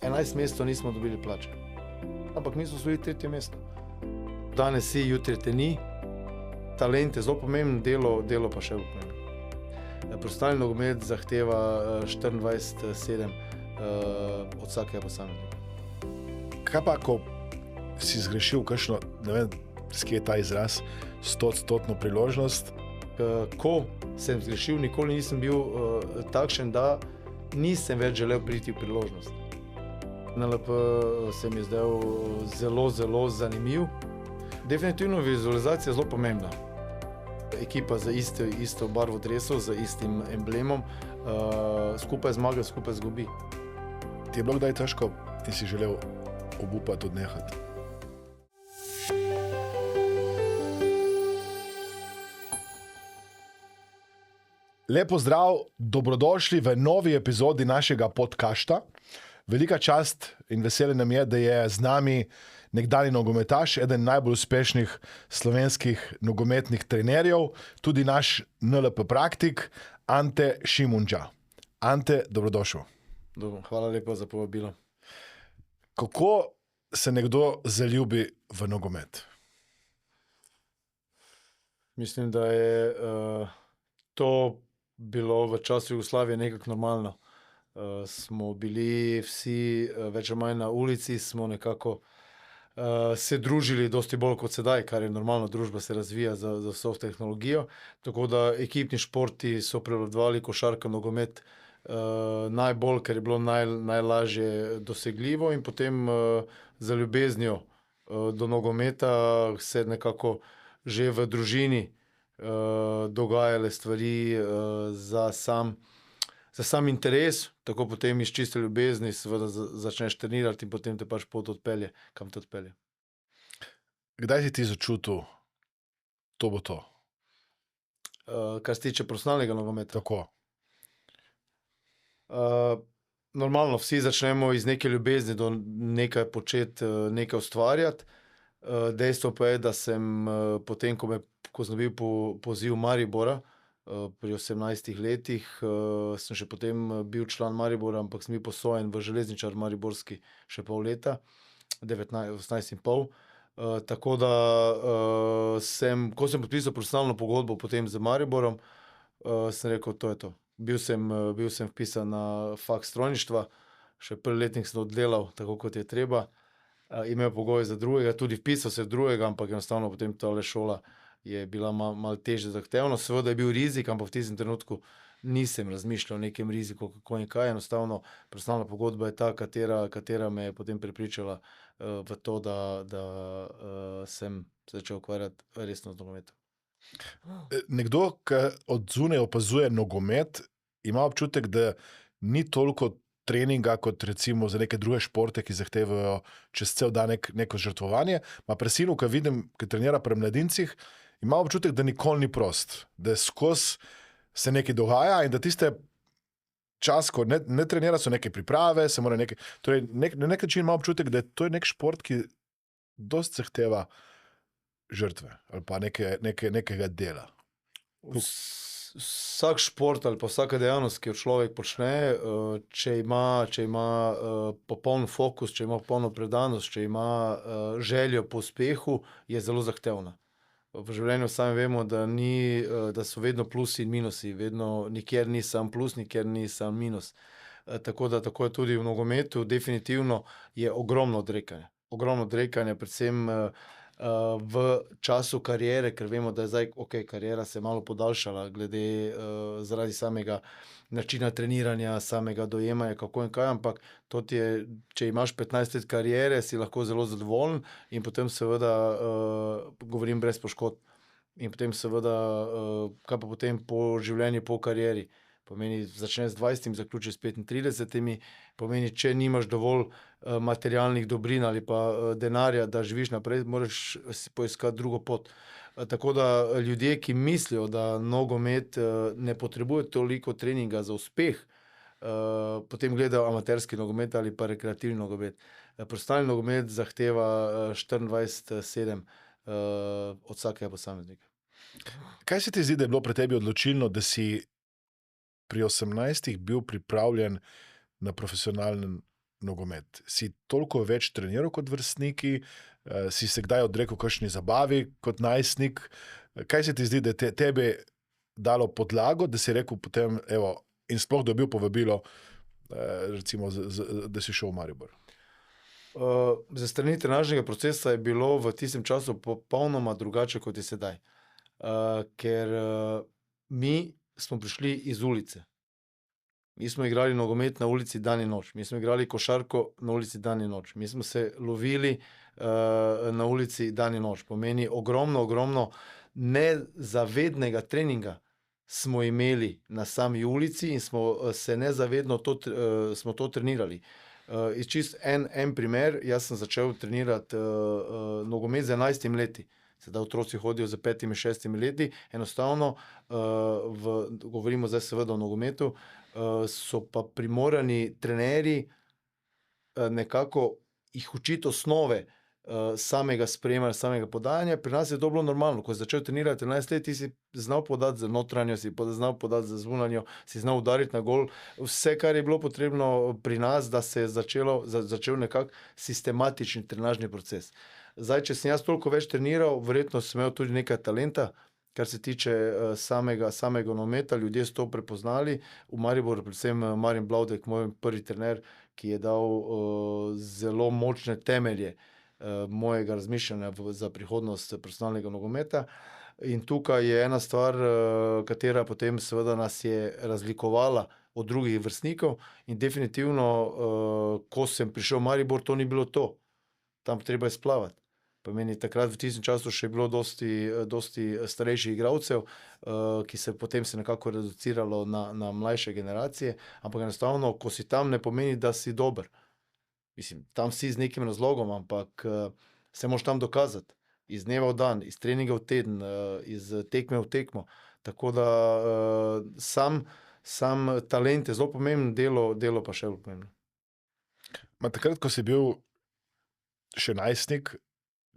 11 mesecev nismo dobili plače. Ampak mi smo osvojili 3. mesto. Danes si, jutri te ni. Talent je zelo pomemben, delo pa še pomembno. Profesionalni nogomet zahteva 24/7 od vsakega posameznika. Kaj pa, ko si zgrešil kakšno, ne vem, skje je ta izraz, 100% priložnost? Ko sem zgrešil, nikoli nisem bil takšen, da nisem več želel priti v priložnost. NLP se mi je zdel zelo, zelo zanimiv. Definitivno vizualizacija je zelo pomembna. Ekipa z isto barvo dresov, z istim emblemom, skupaj zmaga, skupaj zgubi. Ti je bilo kdaj težko in si želel obupati, odnehati? Lepo zdrav, dobrodošli v novi epizodi našega podcasta. Velika čast in veselje nam je, da je z nami nekdanji nogometaš, eden najbolj uspešnih slovenskih nogometnih trenerjev, tudi naš NLP praktik, Ante Šimunža. Ante, dobrodošel. Dobro, hvala lepa za povabilo. Kako se nekdo zaljubi v nogomet? Mislim, da je to bilo v času Jugoslavije nekako normalno. Smo bili vsi več ali manj na ulici, smo nekako se družili dosti bolj kot sedaj, kar je normalno, družba se razvija za vso tehnologijo. Tako da ekipni športi so prevladovali, košarka, nogomet najbolj, ker je bilo najlažje dosegljivo, in potem za ljubeznijo do nogometa se nekako že v družini dogajale stvari za sam interes, tako potem iz čiste ljubezni seveda začneš trenirati in potem te pač pot odpelje, kam te odpelje. Kdaj si ti začutil, to bo to? Kar se tiče profesionalnega nogometa. Tako. Normalno, vsi začnemo iz neke ljubezni do nekaj početi, nekaj ustvarjati. Dejstvo pa je, da sem potem, ko sem bil poziv Maribora, pri 18 letih, sem še potem bil član Maribora, ampak sem bil posojen v železničar mariborski še pol leta, 18,5. Tako da ko sem podpisal profesionalno pogodbo potem z Mariborom, sem rekel, to je to. Bil sem vpisan na faks strojništva, še prvi letnik sem oddelal tako, kot je treba. Imel pogoje za drugega, tudi vpisal se v drugega, ampak enostavno potem tale šola je bila malo težje zahtevno. Seveda je bil rizik, ampak v tistem trenutku nisem razmišljal o nekem riziku, kako in kaj. Enostavno, profesionalna pogodba je ta, katera me je potem prepričala v to, da sem začel ukvarjati resno z nogometom. Nekdo, ki od zunaj opazuje nogomet, ima občutek, da ni toliko treninga kot recimo za neke druge športe, ki zahtevajo čez cel dan neko žrtvovanje. Ma pri sinu, ki vidim, ki trenira pri mladincih, ima občutek, da nikoli ni prost, da skozi se nekaj dogaja in da tiste čas, ko ne trenira, so neke priprave, se mora nekaj... Torej, na nek način ima občutek, da to je nek šport, ki dosti zahteva žrtve ali pa nekega dela. Vsak šport ali pa vsaka dejavnost, ki jo človek počne, če ima popoln fokus, če ima popolno predanost, če ima željo po uspehu, je zelo zahtevna. V življenju sami vemo, da so vedno plusi in minusi, vedno nikjer ni sam plus, nikjer ni sam minus. Tako je tudi v nogometu, definitivno je ogromno odrekanja. Ogromno odrekanja, predvsem v času kariere, ker vemo, da je zdaj, kariera se je malo podaljšala zaradi samega načina treniranja, samega dojemanja, kako in kaj, ampak to ti je, če imaš 15 let kariere, si lahko zelo zadovoljen in potem seveda, govorim brez poškodb, in potem seveda, kaj pa potem po življenju, po karieri. Pomeni, začneš z 20, zaključiš s 35, pomeni, če nimaš dovolj materialnih dobrin ali pa denarja, da živiš naprej, moraš si poiskati drugo pot. Tako da ljudje, ki mislijo, da nogomet ne potrebuje toliko treninga za uspeh, potem gledajo amaterski nogomet ali pa rekreativni nogomet. Profesionalni nogomet zahteva 24/7 od vsakega posameznika. Kaj se ti zdi, da je bilo pri tebi odločilno, da si pri 18 bil pripravljen na profesionalen nogomet? Si toliko več treniral kot vrstniki, si se kdaj odrekel kakšni zabavi kot najstnik? Kaj se ti zdi, da je tebe dalo podlago, da si rekel potem, evo, in sploh dobil povabilo, recimo, da si šel v Maribor? Za strani trenažnega procesa je bilo v tistem času popolnoma drugače, kot je sedaj. Ker mi smo prišli iz ulice. Mi smo igrali nogomet na ulici dan in noč. Mi smo igrali košarko na ulici dan in noč. Mi smo se lovili na ulici dan in noč. Pomeni ogromno nezavednega treninga smo imeli na sami ulici in smo se nezavedno smo to trenirali. Čist en primer, jaz sem začel trenirati nogomet z 11 leti. Sedaj otroci hodijo za 5, 6 leti. Enostavno, govorimo zdaj seveda o nogometu, so pa primorani trenerji nekako jih učiti osnove samega sprejemanja, samega podajanja. Pri nas je to bilo normalno. Ko si začel trenirati 11 let, ti si znal podati za notranjo, si znal podati za zunanjo, si znal udariti na gol. Vse, kar je bilo potrebno pri nas, da se je začel nekak sistematični trenažni proces. Zdaj, če sem jaz toliko več treniral, verjetno sem imel tudi nekaj talenta, kar se tiče samega nogometa, ljudje so to prepoznali. V Mariboru, predvsem Marjan Blavdek, moj prvi trener, ki je dal zelo močne temelje mojega razmišljanja za prihodnost profesionalnega nogometa. In tukaj je ena stvar, katera potem seveda nas je razlikovala od drugih vrstnikov in definitivno, ko sem prišel v Maribor, to ni bilo to. Tam treba je splavati. Pomeni, takrat v tistem času še je bilo dosti starejših igralcev, ki se potem nekako reduciralo na mlajše generacije, ampak enostavno, ko si tam, ne pomeni, da si dober. Mislim, tam si z nekim razlogom, ampak se moraš tam dokazati. Iz dneva v dan, iz treninga v teden, iz tekme v tekmo. Tako da sam talent je zelo pomemben, delo pa še bolj pomembno. Takrat, ko si bil še najstnik,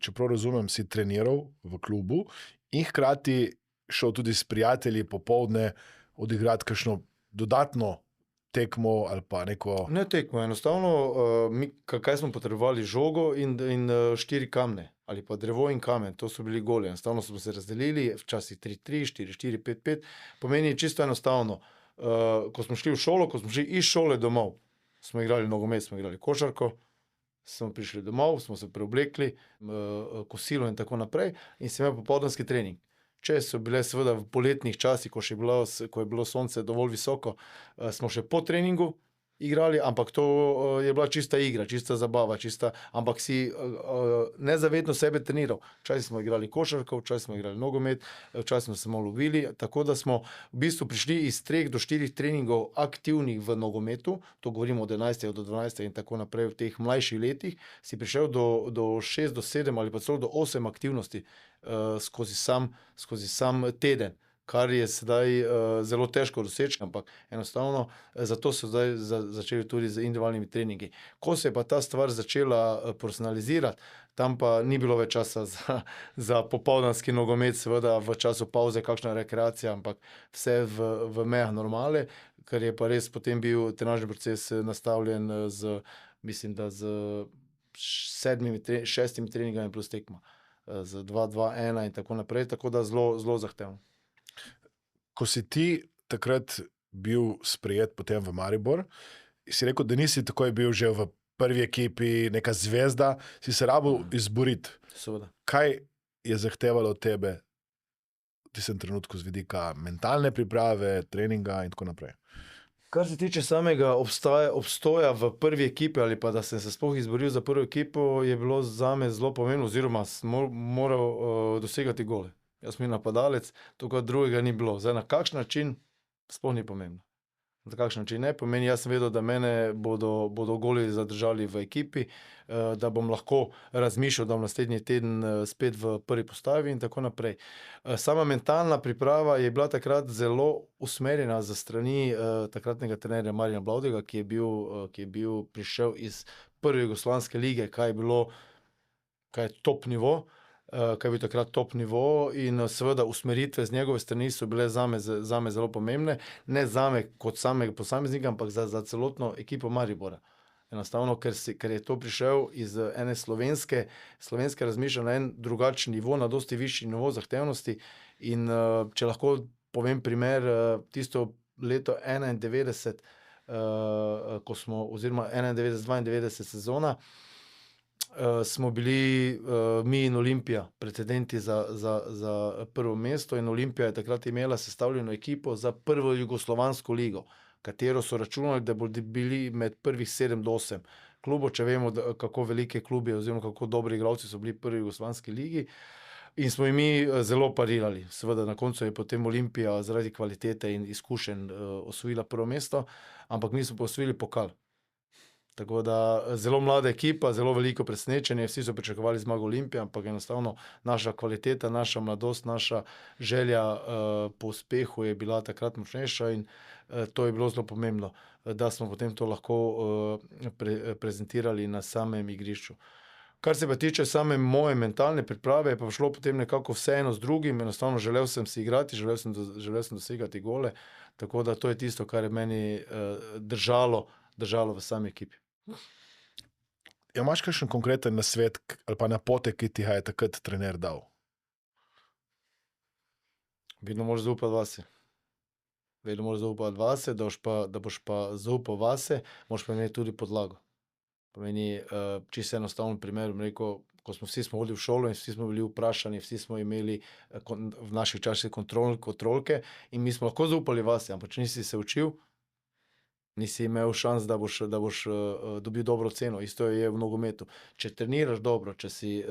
čeprav razumem, si treniral v klubu in hkrati šel tudi s prijatelji popoldne odigrati kakšno dodatno tekmo ali pa neko... Ne tekmo, enostavno, kaj smo potrebovali? Žogo in 4 kamne. Ali pa drevo in kamen, to so bili goli. Enostavno smo se razdelili, včasih 3-3, 4-4, 5-5. Pomeni čisto enostavno. Ko smo šli v šolo, ko smo šli iz šole domov, smo igrali nogomet, smo igrali košarko, smo prišli domov, smo se preoblekli, kosilo in tako naprej in sem imel popoldanski trening. Če so bile seveda v poletnih časih, ko je bilo sonce dovolj visoko, smo še po treningu igrali, ampak to je bila čista igra, čista zabava, ampak si nezavedno sebe treniral. Včasih smo igrali košarko, včasih smo igrali nogomet, včasih smo se malo lovili, tako da smo v bistvu prišli iz 3 do 4 treningov aktivnih v nogometu, to govorimo od 11 do 12 in tako naprej v teh mlajših letih, si prišel do 6 do 7 ali pa celo do 8 aktivnosti skozi sam teden, kar je sedaj zelo težko doseči, ampak enostavno zato so zdaj začeli tudi z individualnimi treningi. Ko se je pa ta stvar začela personalizirati, tam pa ni bilo več časa za popoldanski nogomet, seveda v času pavze kakšna rekreacija, ampak vse v mejah normale, ker je pa res potem bil trenažni proces nastavljen mislim, da z 6 treningami plus tekma, z 2-2-1 in tako naprej, tako da zelo zahtevno. Ko si ti takrat bil sprejet potem v Maribor, si rekel, da nisi takoj bil že v prvi ekipi neka zvezda, si se rabil izboriti. Seveda. Kaj je zahtevalo od tebe v tistem trenutku z vidika mentalne priprave, treninga in tako naprej? Kar se tiče samega obstoja v prvi ekipi ali pa da sem se sploh izboril za prvo ekipo, je bilo zame zelo pomembno oziroma sem moral dosegati gole. Jaz sem bil napadalec, tukaj drugega ni bilo. Zdaj, na kakšen način, sploh ni pomembno. Na kakšen način ne pomeni, jaz sem vedel, da mene bodo goli zadržali v ekipi, da bom lahko razmišljal, da bom naslednji teden spet v prvi postavi in tako naprej. Sama mentalna priprava je bila takrat zelo usmerjena za strani takratnega trenerja Marjana Blavdega, ki je prišel iz prve jugoslovanske lige, kaj je top nivo, kaj je bil takrat top nivo in seveda usmeritve z njegove strani so bile zame zelo pomembne. Ne zame kot samega posameznika, ampak za celotno ekipo Maribora. Enostavno, ker je to prišel iz ene slovenske razmišljanja na en drugačen nivo, na dosti višji nivo zahtevnosti. In če lahko povem primer, tisto leto 91, ko smo, oziroma 91-92 sezona, smo bili mi in Olimpija pretendenti za prvo mesto, in Olimpija je takrat imela sestavljeno ekipo za prvo jugoslovansko ligo, katero so računali, da bodo bili med prvih 7 do 8 klubov, če vemo, kako velike klubi oziroma kako dobri igralci so bili v prvi jugoslovanski ligi. In smo jim mi zelo parirali. Seveda na koncu je potem Olimpija zaradi kvalitete in izkušenj osvojila prvo mesto, ampak mi smo pa osvojili pokal. Tako da zelo mlada ekipa, zelo veliko presenečenje, vsi so pričakovali zmago Olimpije, ampak enostavno naša kvaliteta, naša mladost, naša želja po uspehu je bila takrat močnejša, in to je bilo zelo pomembno, da smo potem to lahko prezentirali na samem igrišču. Kar se pa tiče same moje mentalne priprave, je pa šlo potem nekako vseeno z drugim, enostavno želel sem si igrati, želel sem dosegati gole, tako da to je tisto, kar je meni držalo v sami ekipi. Ja, imaš kakšen konkreten nasvet ali pa napotek, ki ti ga je takrat trener dal? Vedno moraš zaupati vase. Vedno moraš zaupati vase, da boš pa zaupal vase, moraš pa imeti tudi podlago. Pomeni, čisto enostavno primer, bom rekel, ko smo hodili v šolo in vsi smo bili vprašani, vsi smo imeli v naših časih kontrolke in mi smo lahko zaupali vase, ampak če nisi se učil, nisi imel šans, da boš dobil dobro oceno. Isto je v nogometu. Če treniraš dobro, če si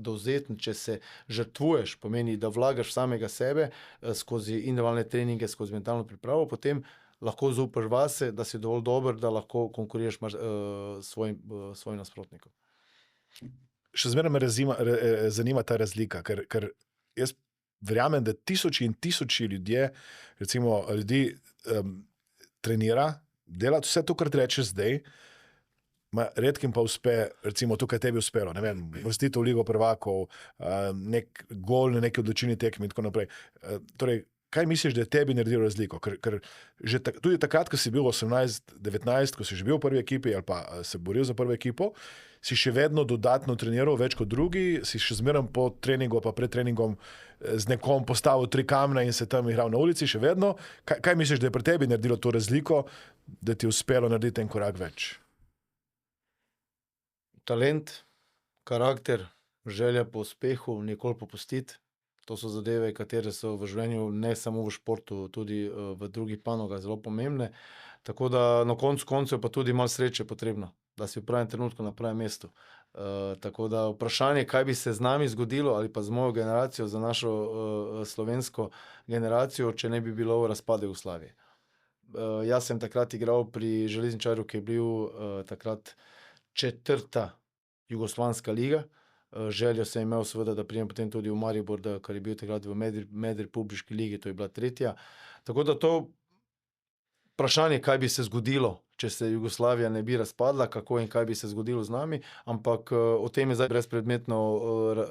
dovzeten, če se žrtvuješ, pomeni, da vlagaš v samega sebe skozi individualne treninge, skozi mentalno pripravo, potem lahko zaupaš vase, da si dovolj dober, da lahko konkuriraš svojim nasprotnikom. Še zmeraj me zanima ta razlika, ker jaz verjamem, da tisoči in tisoči ljudi trenira, dela vse to, kar ti rečeš zdaj, redkim pa uspe, recimo tukaj tebi uspelo, ne vem, vrstitev v Ligo prvakov, nek gol na neki odločilni tekmi in tako naprej. Torej, kaj misliš, da je tebi naredilo razliko? Ker že tudi takrat, ko si bil 18-19, ko si že bil v prvi ekipi ali pa se boril za prvo ekipo, si še vedno dodatno treniral več kot drugi, si še zmeraj po treningu pa pred treningom z nekom postavil 3 kamne in se tam igral na ulici, še vedno. Kaj misliš, da je pri tebi naredilo to razliko, da ti je uspelo narediti en korak več? Talent, karakter, želja po uspehu, nikoli popustiti. To so zadeve, katere so v življenju, ne samo v športu, tudi v drugih panogah zelo pomembne. Tako da na koncu koncev pa tudi malo sreče potrebno, da si v pravem trenutku na pravem mestu. Tako da vprašanje, kaj bi se z nami zgodilo ali pa z mojo generacijo, za našo slovensko generacijo, če ne bi bilo razpada Jugoslavije. Jaz sem takrat igral pri Železničarju, ki je bil takrat 4. jugoslovanska liga. Željo sem imel seveda, da pridem potem tudi v Maribor, kar je bil takrat v medrepubliški ligi, to je bila 3. Tako da to vprašanje, kaj bi se zgodilo, če se Jugoslavija ne bi razpadla, kako in kaj bi se zgodilo z nami, ampak o tem je zdaj brezpredmetno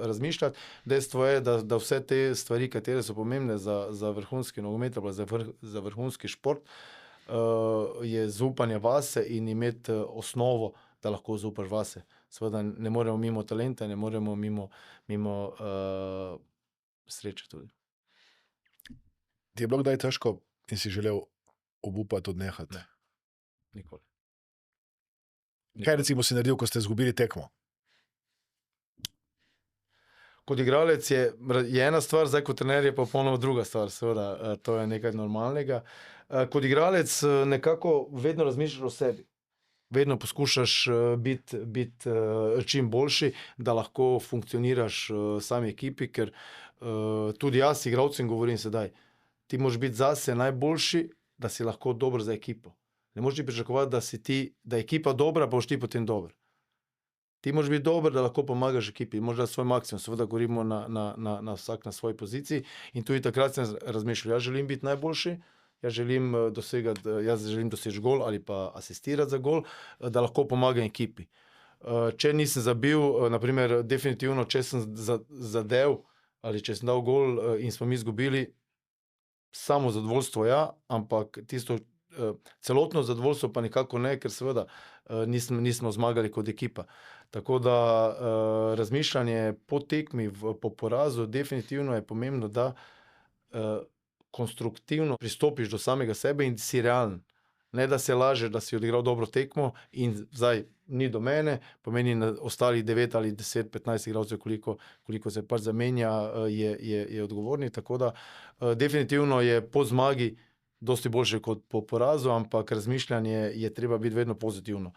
razmišljati. Dejstvo je, da vse te stvari, katere so pomembne za vrhunski nogomet, za vrhunski šport, je zaupanje vase in imeti osnovo, da lahko zaupaš vase. Seveda ne moremo mimo talenta, ne moremo mimo sreče tudi. Ti je bilo kdaj težko in si želel obupati, odnehati? Ne, nikoli. Kaj recimo si naredil, ko ste izgubili tekmo? Kot igralec je ena stvar, zdaj kot trener je pa popolnoma druga stvar, seveda, to je nekaj normalnega. Kot igralec nekako vedno razmišljaš o sebi. Vedno poskušaš biti čim boljši, da lahko funkcioniraš sami ekipi, ker tudi jaz igralcem govorim sedaj, ti moraš biti zase najboljši, da si lahko dober za ekipo. Ne moreš ti pričakovati, da je ekipa dobra, pa boš ti potem dober. Ti moraš biti dober, da lahko pomagaš ekipi, moraš dati svoj maksimum, seveda govorimo na vsak na svoji poziciji, in tudi takrat sem razmišljal, jaz želim biti najboljši, jaz želim doseči gol ali pa asistirati za gol, da lahko pomagam ekipi. Če nisem zabil, naprimer, definitivno, če sem zadev ali če sem dal gol in smo mi izgubili, samo zadovoljstvo ja, ampak tisto, celotno zadovoljstvo pa nikako ne, ker seveda nismo zmagali kot ekipa. Tako da razmišljanje po tekmi, po porazu, definitivno je pomembno, da konstruktivno pristopiš do samega sebe in si realen. Ne, da se lažeš, da si odigral dobro tekmo in zdaj ni do mene, pomeni na ostalih 9 ali 10, 15 igralcev, koliko se pač zamenja, je odgovorni. Tako da definitivno je po zmagi dosti boljše kot po porazu, ampak razmišljanje je treba biti vedno pozitivno.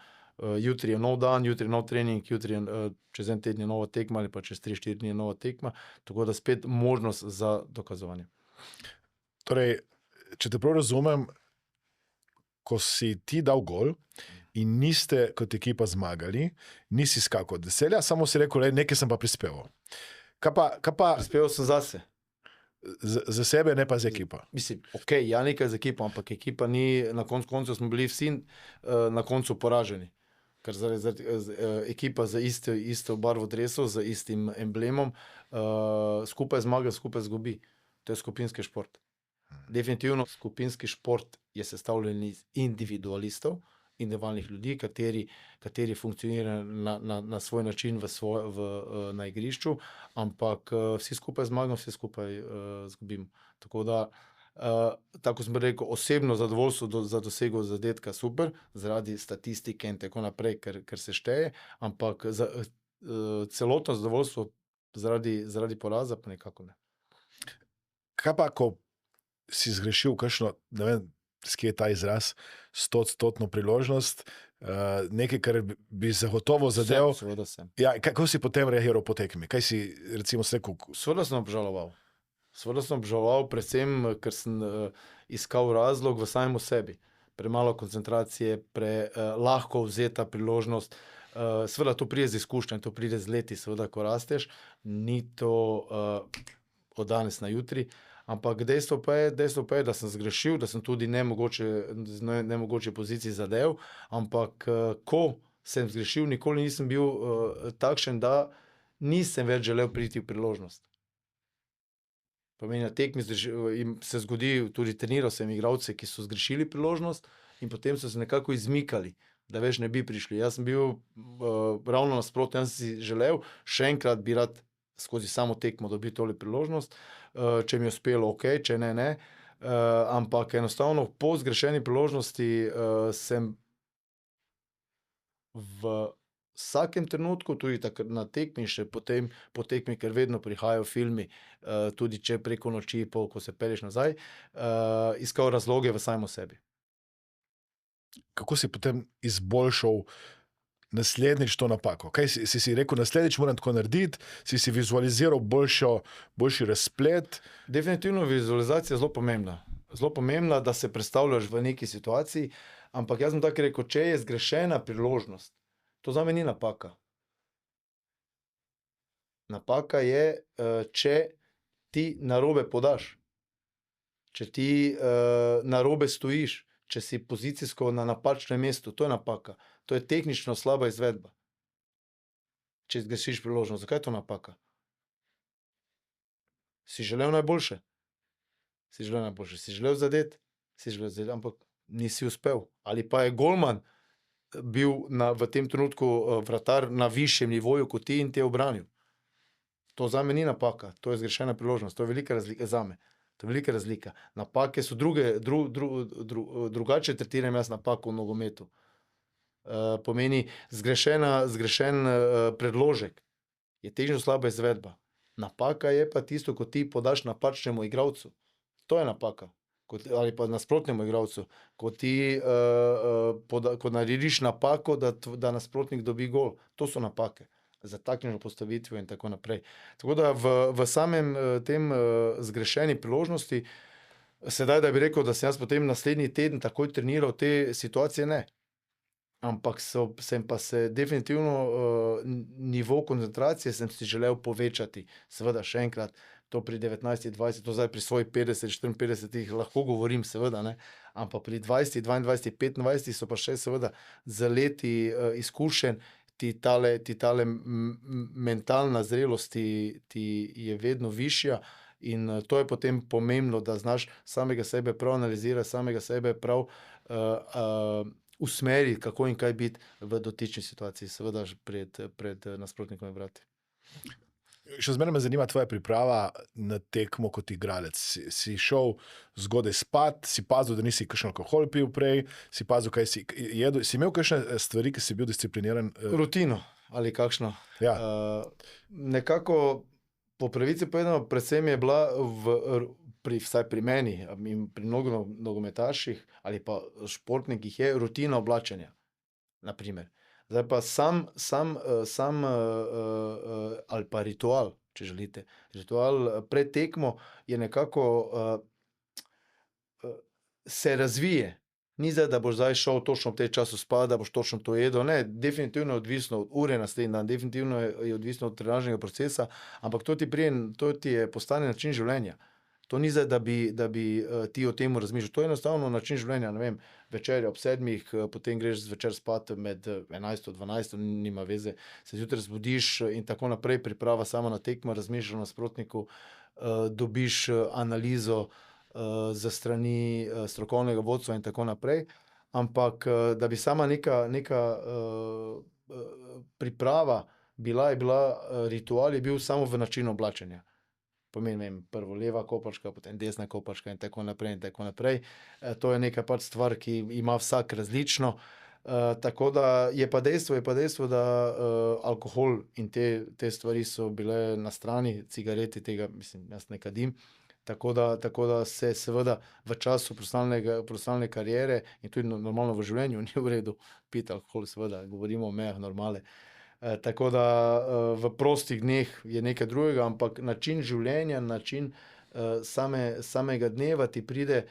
Jutri je nov dan, jutri je nov trening, jutri je čez en teden je nova tekma ali pa čez 3-4 dni je nova tekma, tako da spet možnost za dokazovanje. Torej, če te prav razumem, ko si ti dal gol in niste kot ekipa zmagali, nisi skakal od veselja, samo si rekel, nekaj sem pa prispeval. Kaj pa Prispeval sem zase. za sebe, ne pa za ekipo? Mislim, ja, nekaj za ekipo, ampak ekipa ni, na koncu smo bili vsi na koncu poraženi. Ker ekipa z isto barvo dresov, z istim emblemom, skupaj zmaga, skupaj izgubi. To je skupinski šport. Definitivno skupinski šport je sestavljen iz individualistov, individualnih ljudi, kateri funkcionirajo na svoj način na igrišču, ampak vsi skupaj zmagamo, vsi skupaj izgubimo. Tako da, tako sem rekel, osebno zadovoljstvo za dosego zadetka super, zaradi statistike in tako naprej, ker se šteje, ampak celotno zadovoljstvo zaradi poraza pa nekako ne. Kaj pa, ko si zgrešil kakšno, ne vem, skje je ta izraz, 100-odstotno priložnost, nekaj, kar bi zagotovo zadev. Seveda sem. Ja, kako si potem reagiral po tekmi? Kaj si, recimo, rekel? Seveda sem obžaloval. Predvsem, ker sem iskal razlog v samem sebi. Premalo koncentracije, lahko vzeta priložnost. Seveda to pride z izkušnjami, to pride z leti, seveda, ko rasteš. Ni to od danes na jutri. Ampak dejstvo pa je, da sem zgrešil, da sem tudi nemogoče poziciji zadev, ampak ko sem zgrešil, nikoli nisem bil takšen, da nisem več želel priti v priložnost. Pomeni, na tekmi se zgodi, tudi treniral sem igralce, ki so zgrešili priložnost in potem so se nekako izmikali, da več ne bi prišli. Jaz sem bil ravno nasprotno, jaz sem si želel, še enkrat bi rad skozi samo tekmo dobil tole priložnost, če mi je uspelo, če ne, ne. Ampak enostavno po zgrešeni priložnosti sem v vsakem trenutku, tudi na tekmi, še potem po tekmi, ker vedno prihajajo filmi, tudi če preko noči, ko se pelješ nazaj, iskal razloge v samem sebi. Kako si potem izboljšal naslednjič to napako? Kaj si rekel, naslednjič moram tako narediti, si vizualiziral boljši razplet? Definitivno vizualizacija je zelo pomembna. Zelo pomembna, da se predstavljaš v neki situaciji, ampak jaz sem tako rekel, če je zgrešena priložnost, to zame ni napaka. Napaka je, če ti narobe podaš, če ti narobe stojiš, če si pozicijsko na napačnem mestu, to je napaka. To je tehnično slaba izvedba. Če zgrešiš priložnost, zakaj je to napaka? Si želel najboljše? Si želel zadeti? Ampak nisi uspel. Ali pa je golman bil v tem trenutku vratar na višjem nivoju kot ti in te obranil. To zame ni napaka, to je zgrešena priložnost, to je velika razlika zame. To je velika razlika. Napake so drugače tretiram jaz napako v nogometu. Pomeni zgrešen predložek, je tehnično slaba izvedba. Napaka je pa tisto, ko ti podaš napačnemu igralcu. To je napaka. Ali pa nasprotnemu igralcu. Ko ti ko narediš napako, da nasprotnik dobi gol. To so napake. Za takšno postavitvijo in tako naprej. Tako da v samem tem zgrešeni priložnosti, sedaj, da bi rekel, da sem jaz potem naslednji teden takoj treniral te situacije, ne. Ampak sem pa se definitivno nivo koncentracije sem si želel povečati. Seveda, še enkrat, to pri 19, 20, to zdaj pri svojih 50, 54 lahko govorim, seveda, ne. Ampak pri 20, 22, 25 so pa še seveda z leti izkušenj, ti tale mentalna zrelost ti je vedno višja in to je potem pomembno, da znaš samega sebe prav analizirati, samega sebe prav usmeriti, kako in kaj biti v dotični situaciji, seveda pred nasprotnikom vrati. Še zmeraj me zanima tvoja priprava na tekmo kot igralec. Si šel zgodaj spat, si pazil, da nisi kakšen alkohol pil prej, si pazil, kaj si jedel. Si imel kakšne stvari, ki si bil discipliniran? Rutino ali kakšno. Ja. Nekako po pravici povedano, predvsem je bila vsaj pri meni in pri mnogo nogometaših ali pa športnikih je rutina oblačenja, naprimer. Zdaj pa sam ali pa ritual, če želite. Ritual pred tekmo je nekako se razvije. Ni zdaj, da boš zdaj šel točno v tej času spat, da boš točno to jedel. Ne, definitivno je odvisno od ure naslednji dan, definitivno je odvisno od trenažnega procesa, ampak to ti je postane način življenja. To ni zdaj, da bi ti o tem razmišljal. To je enostavno način življenja, ne vem, večerja ob 7, potem greš zvečer spat med 11, 12, nima veze, se zjutraj zbudiš in tako naprej, priprava sama na tekmo, razmišljaš o nasprotniku, dobiš analizo za strani strokovnega vodstva in tako naprej. Ampak, da bi sama neka priprava je bila ritual, je bil samo v načinu oblačenja. Pomeni, prvo leva kopačka, potem desna kopačka in tako naprej in tako naprej. To je neka pač stvar, ki ima vsak različno. Tako da je pa dejstvo, da alkohol in te stvari so bile na strani, cigareti tega, mislim, jaz ne kadim. Tako da se seveda v času profesionalne kariere in tudi normalno v življenju ni v redu piti alkohol, seveda, govorimo o mejah normale. Tako da v prostih dneh je nekaj drugega, ampak način življenja, način samega dneva ti pride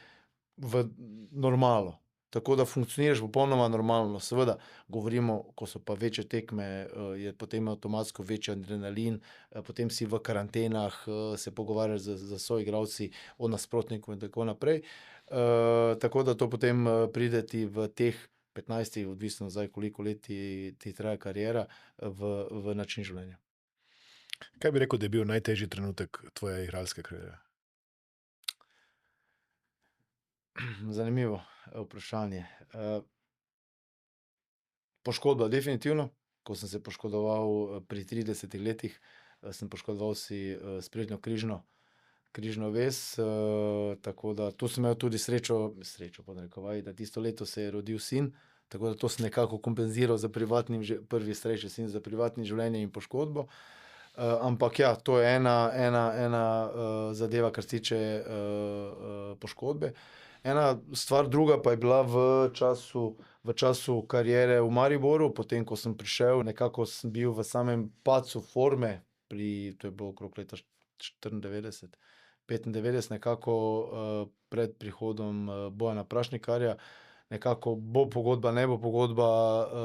v normalo. Tako da funkcioniraš popolnoma normalno. Seveda, govorimo, ko so pa večje tekme, je potem avtomatsko večji adrenalin, potem si v karantenah, se pogovarjaš z soigralci o nasprotniku in tako naprej. Tako da to potem pride ti v teh 15, odvisno zdaj, koliko let ti traja kariera, v način življenja. Kaj bi rekel, da je bil najtežji trenutek tvoje igralske kariere? Zanimivo vprašanje. Poškodba, definitivno. Ko sem se poškodoval pri 30 letih, sem poškodoval si sprednjo križno vez, tako da tu sem imel tudi srečo pod narekovaji, da tisto leto se je rodil sin, tako da to sem nekako kompenziral za prvi starejši sin za privatnim življenjem in poškodbo. Ampak ja, to je ena zadeva, kar se tiče poškodbe. Ena stvar druga pa je bila v času kariere v Mariboru, potem ko sem prišel, nekako sem bil v samem padcu forme, to je bilo okrog leta 94, 95, nekako pred prihodom Bojana Prašnikarja, nekako bo pogodba, ne bo pogodba,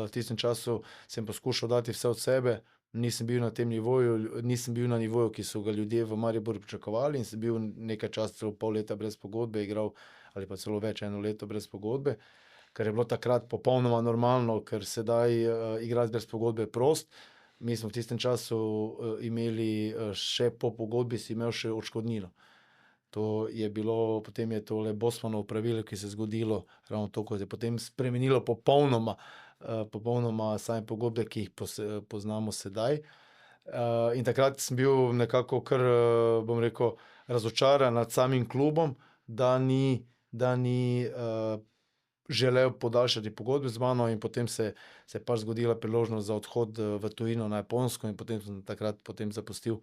v tistem času sem poskušal dati vse od sebe, nisem bil na tem nivoju, nisem bil na nivoju, ki so ga ljudje v Mariboru pričakovali in sem bil nekaj časa, celo pol leta brez pogodbe igral, ali pa celo več, 1 leto brez pogodbe, kar je bilo takrat popolnoma normalno, ker sedaj igrati brez pogodbe je prost. Mi smo v tistem času imeli še po pogodbi si imel še odškodnino. To je bilo, potem je tole Bosmanovo pravilo, ki se je zgodilo, ravno to, ko je potem spremenilo popolnoma same pogodbe, ki jih poznamo sedaj. In takrat sem bil nekako kar, bom rekel, razočaran nad samim klubom, da ni želel podaljšati pogodbe z mano in potem se je pač zgodila priložnost za odhod v tujino na Japonsko in potem sem takrat zapustil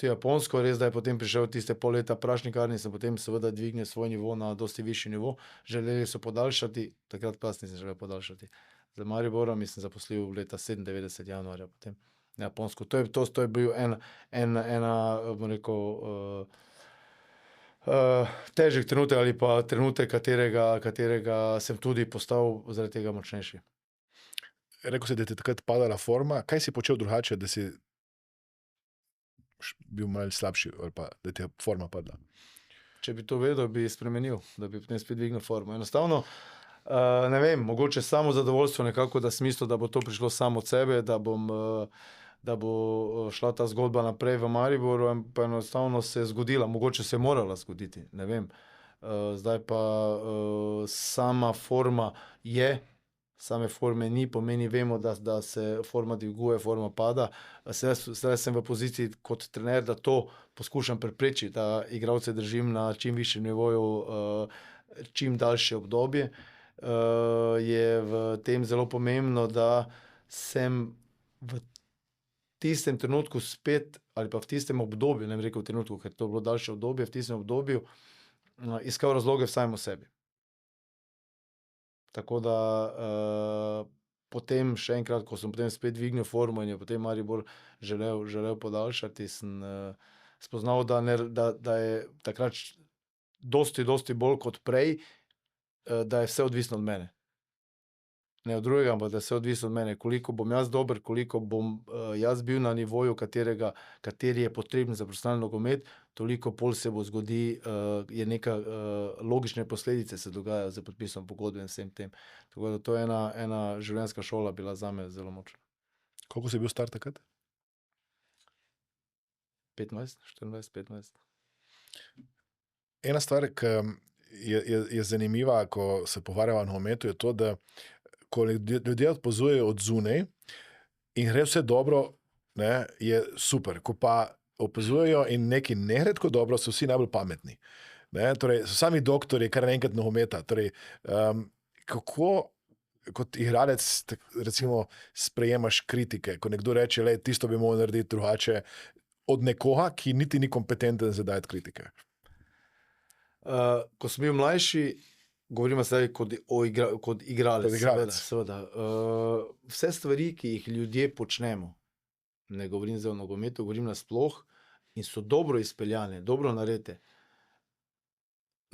Japonsko. Res, da je potem prišel tiste pol leta Prašnikar in sem potem seveda dvignil svoj nivo na dosti višji nivo. Želeli so podaljšati, takrat pa jaz nisem želel podaljšati. Za Mariborom in sem zaposlil leta 97 januarja potem na Japonsko. To je bil ena, bom rekel, težek trenutek ali pa trenutek, katerega sem tudi postal zaradi tega močnejši. Rekel si, da ti je takrat padala forma. Kaj si počel drugače, da si bil malo slabši ali pa da ti je forma padla? Če bi to vedel, bi spremenil, da bi potem spet dvignil formo. Enostavno, ne vem, mogoče samo zadovoljstvo nekako, da sem mislil, da bo to prišlo samo od sebe, da bo šla ta zgodba naprej v Mariboru, pa enostavno se je zgodila, mogoče se je morala zgoditi, ne vem. Zdaj pa sama forma je, same forme ni, pomeni vemo, da se forma dviguje, forma pada. Zdaj sem v poziciji kot trener, da to poskušam preprečiti, da igralce držim na čim višjem nivoju čim daljše obdobje. Je v tem zelo pomembno, da sem v tistem trenutku spet, ali pa v tistem obdobju, ne bom rekel v trenutku, ker to je bilo daljše obdobje, v tistem obdobju iskal razloge v samem sebi. Tako da potem še enkrat, ko sem potem spet dvignil formo in je potem Maribor želel podaljšati, sem spoznal, da je takrat dosti bolj kot prej, da je vse odvisno od mene. Ne od drugega, ampak da je vse odvisno od mene. Koliko bom jaz dober, koliko bom jaz bil na nivoju, kateri je potreben za profesionalni nogomet, toliko pol se bo zgodi, je neka logične posledice se dogajajo z podpisom pogodbe in vsem tem. Tako da to je ena življenjska šola bila zame zelo močna. Koliko si bil star takrat? 15, 24, 15. Ena stvar, ki je zanimiva, ko se pogovarjava o nogometu, je to, da ko ljudje opazujejo od zunaj in gre vse dobro, ne, je super. Ko pa opazujejo in nekaj ne gre tako dobro, so vsi najbolj pametni. Ne, torej, so sami doktorji, kar naenkrat nogometa. Torej, kako kot igralec recimo sprejemaš kritike, ko nekdo reče, le, tisto bi moral narediti drugače, od nekoga, ki niti ni kompetenten za dajati kritike? Ko sem bil mlajši, govorimo zdaj kot igralec. Seveda. Vse stvari, ki jih ljudje počnemo, ne govorim zdaj o nogometu, govorim nasploh, in so dobro izpeljane, dobro narejene,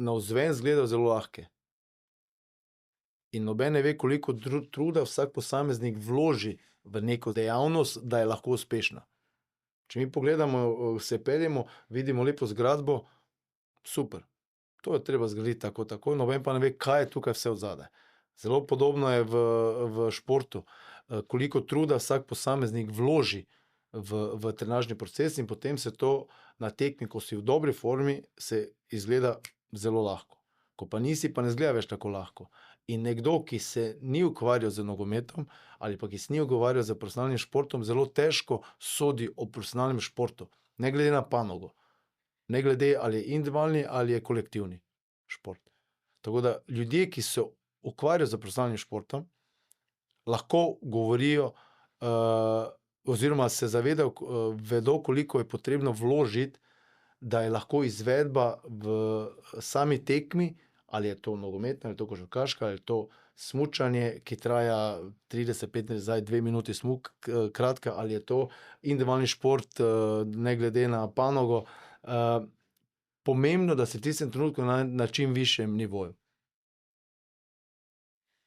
navzven izgledajo zelo lahke. In noben ne ve, koliko truda vsak posameznik vloži v neko dejavnost, da je lahko uspešna. Če mi pogledamo, se peljemo, vidimo lepo zgradbo, super. To je treba zgraditi tako, noben pa ne ve, kaj je tukaj vse odzadaj. Zelo podobno je v športu. Koliko truda vsak posameznik vloži v trenažni proces in potem se to na tekmi, ko si v dobri formi, se izgleda zelo lahko. Ko pa nisi, pa ne izgleda več tako lahko. In nekdo, ki se ni ukvarjal z nogometom ali pa ki se ni ukvarjal z profesionalnim športom, zelo težko sodi o profesionalnem športu, ne glede na panogo. Ne glede, ali je individualni ali je kolektivni šport. Tako da ljudje, ki se ukvarjajo z profesionalnim športom, lahko govorijo oziroma se zavedajo, vedo, koliko je potrebno vložiti, da je lahko izvedba v sami tekmi, ali je to nogometna, ali je to košarkaška, ali je to smučanje, ki traja 30-15, zdaj 2 minuti smuk, kratka, ali je to individualni šport, ne glede na panogo. Pomembno, da se v tistem trenutku na čim višjem nivoju.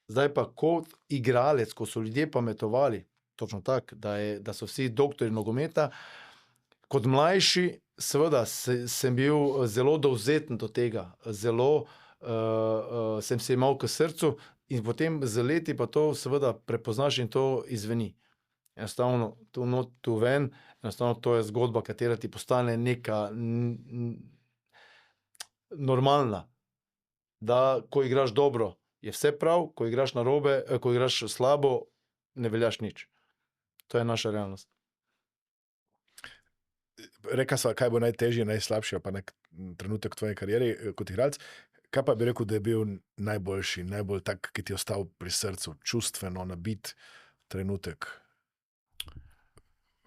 Zdaj pa kot igralec, ko so ljudje pametovali, točno tako, da so vsi doktorji nogometa, kot mlajši, seveda sem bil zelo dovzeten do tega, zelo sem se imel k srcu in potem z leti pa to seveda prepoznaš in to izveni. Enostavno, tu ven, enostavno to je zgodba, katera ti postane neka normalna. Da, ko igraš dobro, je vse prav, ko igraš narobe, ko igraš slabo, ne veljaš nič. To je naša realnost. Rekla sva, kaj bo najtežje, najslabše, pa nek trenutek v tvoji karieri kot igralec. Kaj pa bi rekel, da je bil najboljši, najbolj tak, ki ti je ostal pri srcu, čustveno nabit trenutek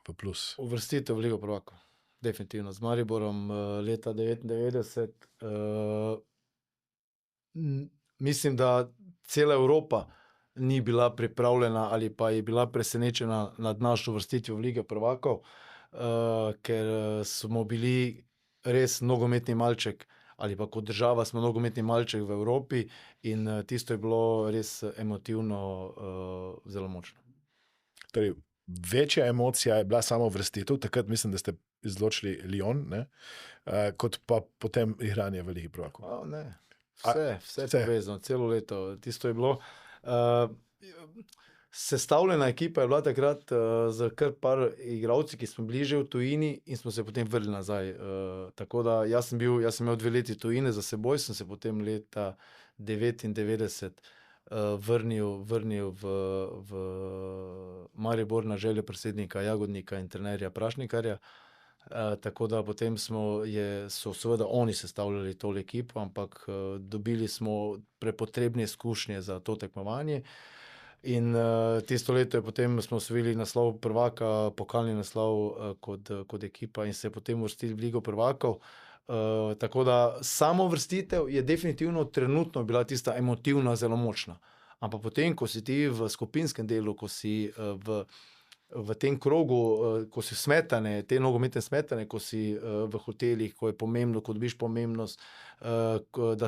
v plus? Uvrstitev v Ligo prvakov. Definitivno. Z Mariborom leta 99. Mislim, da cela Evropa ni bila pripravljena ali pa je bila presenečena nad našo uvrstitvijo v Ligo prvakov, ker smo bili res nogometni malček, ali pa kot država smo nogometni malček v Evropi in tisto je bilo res emotivno zelo močno. Torej, večja emocija je bila samo uvrstitev, takrat mislim, da ste izločili Lyon, ne? Kot pa potem igranje v Ligi prvakov. Vse povezano, celo leto. Tisto je bilo. Sestavljena ekipa je bila takrat z kar par igralci, ki smo bili že v tujini in smo se potem vrnili nazaj. Tako da jaz sem imel 2 leti tujine za seboj, sem se potem leta 99 vrnil v Maribor na željo predsednika Jagodnika in trenerja Prašnikarja. Tako da potem so seveda oni sestavljali tole ekipo, ampak dobili smo prepotrebne izkušnje za to tekmovanje. In tisto leto smo osvojili naslov prvaka, pokalni naslov kot ekipa in se potem uvrstili v Ligo prvakov. Tako da samo uvrstitev je definitivno trenutno bila tista emotivna zelo močna. Ampak potem, ko si ti v skupinskem delu, ko si v tem krogu, ko si smetane, te nogometne smetane, ko si v hotelih, ko je pomembno, ko dobiš pomembnost,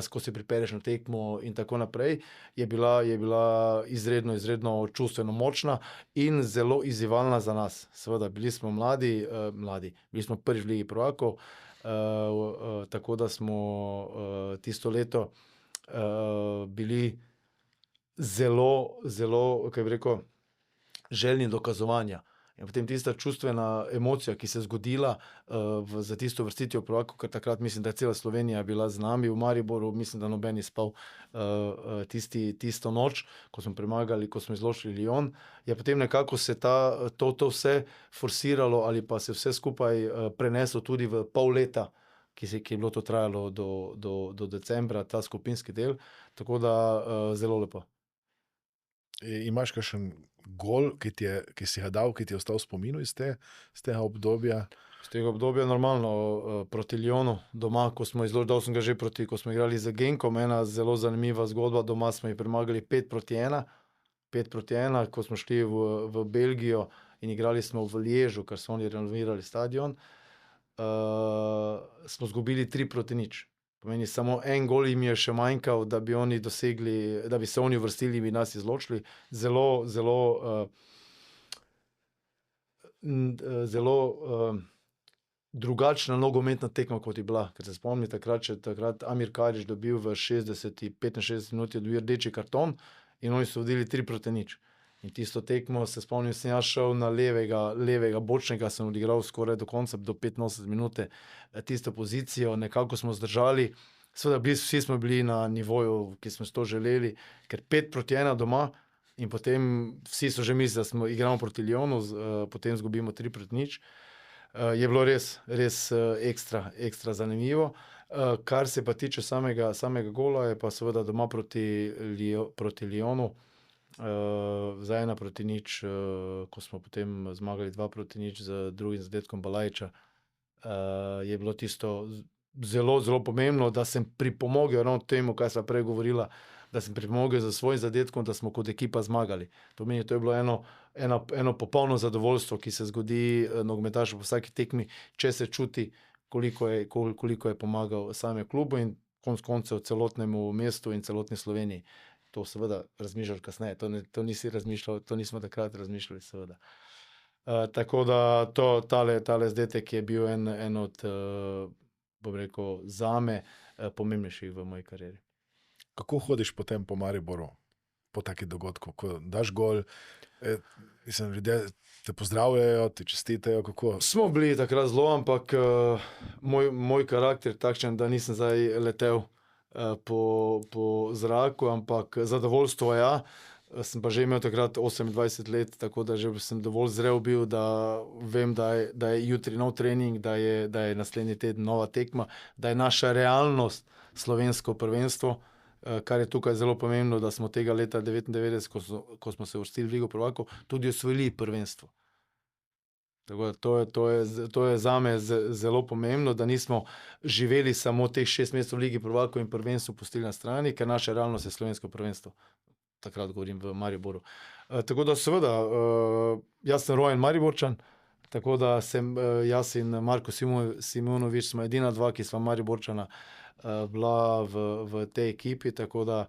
ko si pripereš na tekmo in tako naprej, je bila izredno čustveno močna in zelo izzivalna za nas. Seveda, bili smo mladi, bili smo prvič v Ligi prvakov, tako da smo tisto leto bili zelo, kaj bi rekel, željni dokazovanja. In potem tista čustvena emocija, ki se je zgodila za tisto uvrstitev prvakov, ker takrat mislim, da je cela Slovenija bila z nami v Mariboru, mislim, da noben ni spal tisto noč, ko smo premagali, ko smo izločili Lyon, je potem nekako se to vse forsiralo ali pa se vse skupaj preneslo tudi v pol leta, ki je bilo to trajalo do decembra, ta skupinski del, tako da zelo lepo. Imaš kakšen gol, ki si ga dal, ki ti je ostal v spominu iz tega obdobja? Z tega obdobja normalno proti Lyonu doma, ko smo dal sem ga že ko smo igrali z Genkom, ena zelo zanimiva zgodba, doma smo jih premagali 5-1, ko smo šli v Belgijo in igrali smo v Liežu, ker so oni renovirali stadion, smo izgubili 3-0. Pomeni, samo en gol jim je še manjkal, da bi oni dosegli, da bi se oni uvrstili in bi nas izločili. Zelo drugačna nogometna tekma, kot je bila. Ker se spomnim, takrat Amir Karič dobil v 65 minuti dobil rdeči karton in oni so vodili 3-0. In tisto tekmo, se spomnim, sem jaz šel na levega bočnega, sem odigral skoraj do konca, do 85 minute tisto pozicijo, nekako smo zdržali. Seveda, vsi smo bili na nivoju, ki smo si to želeli, ker 5-1 doma in potem vsi so že mislili, da igramo proti Lyonu, potem izgubimo 3-0. Je bilo res ekstra zanimivo. Kar se pa tiče samega gola, je pa seveda doma proti Lyonu, za 1-0, ko smo potem zmagali 2-0 z drugim zadetkom Balajiča, je bilo tisto zelo pomembno, da sem pripomogel ravno temu, kaj sva prej govorila, da sem pripomogel za svojim zadetkom, da smo kot ekipa zmagali. To je bilo eno popolno zadovoljstvo, ki se zgodi nogometašu po vsaki tekmi, če se čuti, koliko je pomagal samemu klubu in konec koncev celotnemu mestu in celotni Sloveniji. To seveda razmišljaš kasneje, to nisi razmišljal, to nismo takrat razmišljali, seveda. Tako da tale zadetek je bil en od, bom rekel, zame pomembnejših v moji karieri. Kako hodiš potem po Mariboru, po takih dogodkih, ko daš gol, ljudje te pozdravljajo, ti čestitajo, kako? Smo bili takrat zelo, ampak moj karakter je takšen, da nisem zdaj letel po zraku, ampak zadovoljstvo ja. Sem pa že imel takrat 28 let, tako da že sem dovolj zrel bil, da vem, da je jutri nov trening, da je naslednji teden nova tekma, da je naša realnost slovensko prvenstvo, kar je tukaj zelo pomembno, da smo tega leta 99, ko smo se uvrstili v Ligo prvakov, tudi osvojili prvenstvo. Tako da to je zame zelo pomembno, da nismo živeli samo teh 6 mesecev v Ligi prvakov in prvenstvo pustili na strani, ker naša realnost je slovensko prvenstvo. Takrat govorim v Mariboru. Tako da seveda, jaz sem rojen Mariborčan, tako da jaz in Marko Simonovič smo edina dva, ki sva Mariborčana bila v tej ekipi, tako da